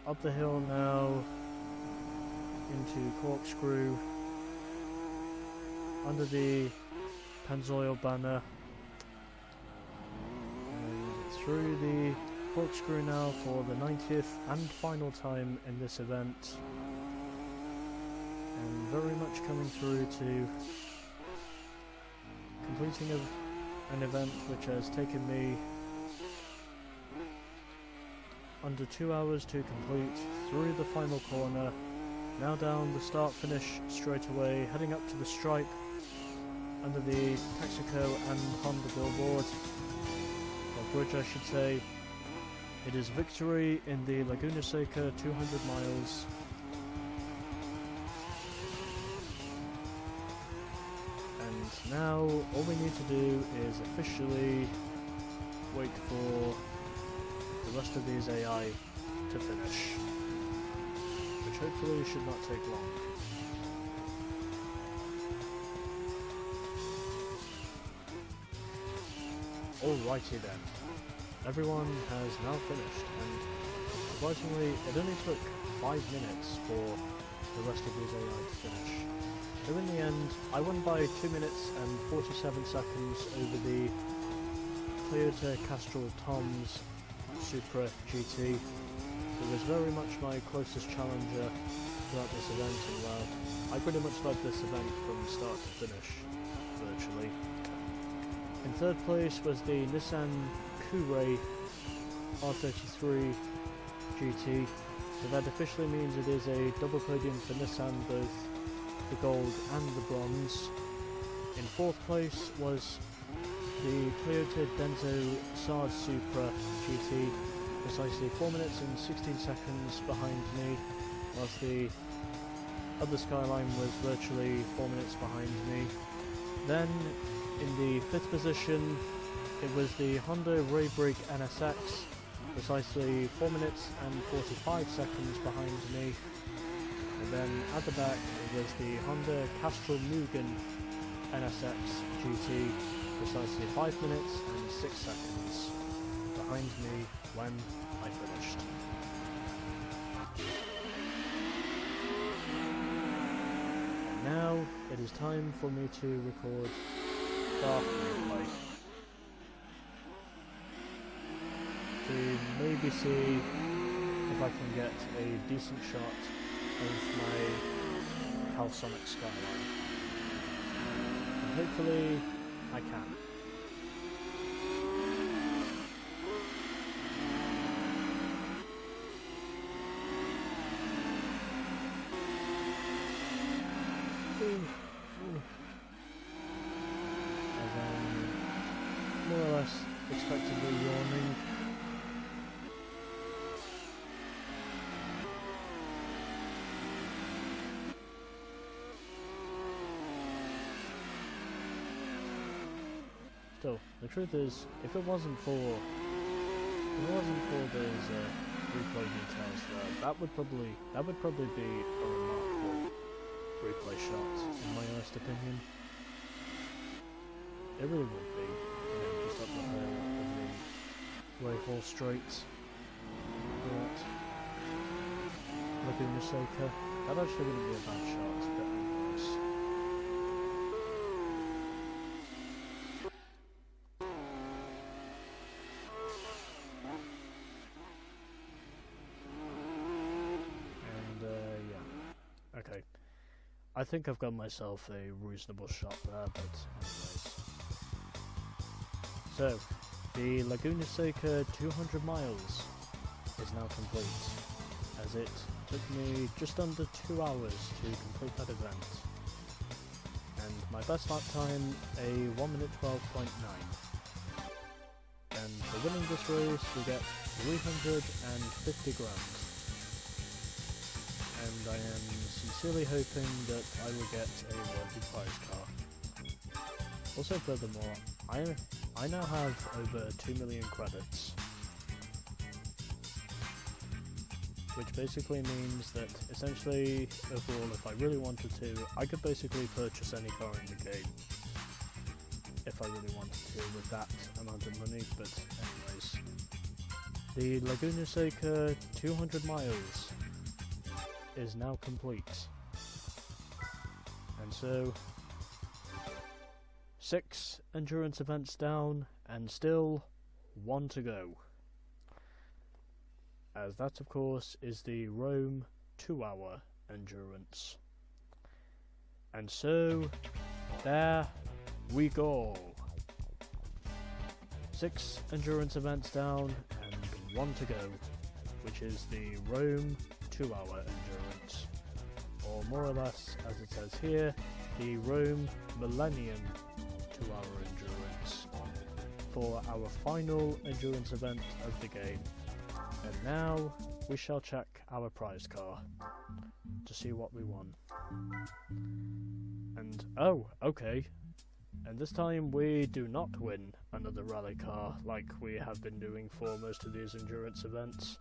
Up the hill now, into Corkscrew, under the Pennzoil banner, and through the Corkscrew now for the 90th and final time in this event, and very much coming through to completing an event which has taken me under 2 hours to complete, through the final corner, now down the start finish straight away, heading up to the stripe under the Texaco and Honda billboard, or bridge I should say. It is victory in the Laguna Seca 200 miles. And now all we need to do is officially wait for the rest of these AI to finish, which hopefully should not take long. Alrighty then, everyone has now finished, and surprisingly it only took 5 minutes for the rest of these AI to finish. So in the end, I won by 2 minutes and 47 seconds over the Toyota Castrol Tom's Supra GT. It was very much my closest challenger throughout this event, and I pretty much led this event from start to finish, virtually. In third place was the Nissan Qashqai R33 GT, so that officially means it is a double podium for Nissan, both the gold and the bronze. In fourth place was the Toyota Denso Sard Supra GT, precisely 4 minutes and 16 seconds behind me, whilst the other Skyline was virtually 4 minutes behind me. Then, in the fifth position, it was the Honda Raybrig NSX, precisely 4 minutes and 45 seconds behind me. And then at the back, it was the Honda Castrol Mugen NSX GT, precisely 5 minutes and 6 seconds behind me when I finished. And now it is time for me to record dark replay to maybe see if I can get a decent shot of my Calsonic Skyline. And hopefully I can. As I'm more or less expectedly yawning. Still, the truth is, if it wasn't for those replay details there, that would probably be a remarkable replay shot, in my honest opinion. It really would be, you know, just up the whole of the Way Straight. But Laguna Seca, that actually wouldn't be a bad shot, but anyways. Yeah. Okay. I think I've got myself a reasonable shot there, but anyways. So, the Laguna Seca 200 miles is now complete, as it took me just under 2 hours to complete that event. And my best lap time, a 1 minute 12.9. And for winning this race, we get 350 grand. And I am sincerely hoping that I will get a worthy prize car. Also, furthermore, I now have over 2 million credits, which basically means that essentially, overall, if I really wanted to, I could basically purchase any car in the game, if I really wanted to, with that amount of money. But anyways, the Laguna Seca 200 miles is now complete, and so 6 endurance events down, and still 1 to go. As that, of course, is the Rome 2-hour endurance. And so, there we go. 6 endurance events down, and 1 to go, which is the Rome 2-hour endurance. Or more or less, as it says here, the Rome Millennium 2-hour endurance, for our final endurance event of the game. And now we shall check our prize car to see what we won. And oh, okay. And this time we do not win another rally car like we have been doing for most of these endurance events.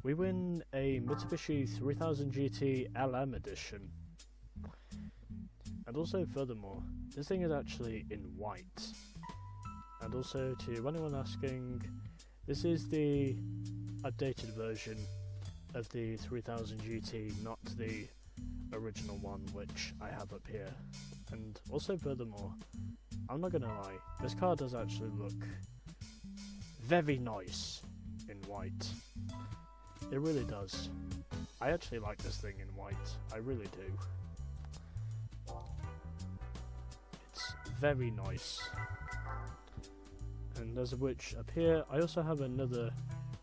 We win a Mitsubishi 3000 GT LM edition. And also, furthermore, this thing is actually in white. And also, to anyone asking, this is the updated version of the 3000 GT, not the original one which I have up here. And also, furthermore, I'm not gonna lie, this car does actually look very nice in white. It really does. I actually like this thing in white, I really do. It's very nice. And as of which, up here, I also have another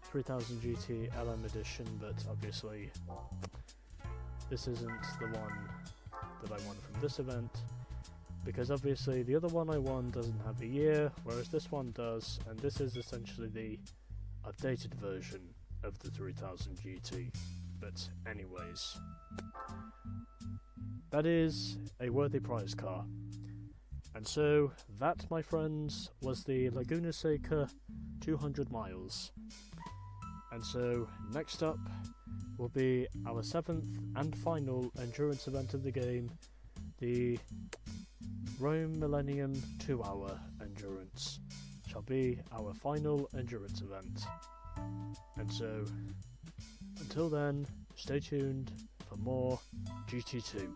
3000 GT LM edition, but obviously this isn't the one that I won from this event, because obviously the other one I won doesn't have a year, whereas this one does, and this is essentially the updated version of the 3000 GT. But anyways, that is a worthy prize car. And so, that, my friends, was the Laguna Seca 200 miles. And so, next up will be our 7th and final endurance event of the game, the Rome Millennium 2-hour endurance. Shall be our final endurance event. And so, until then, stay tuned for more GT2.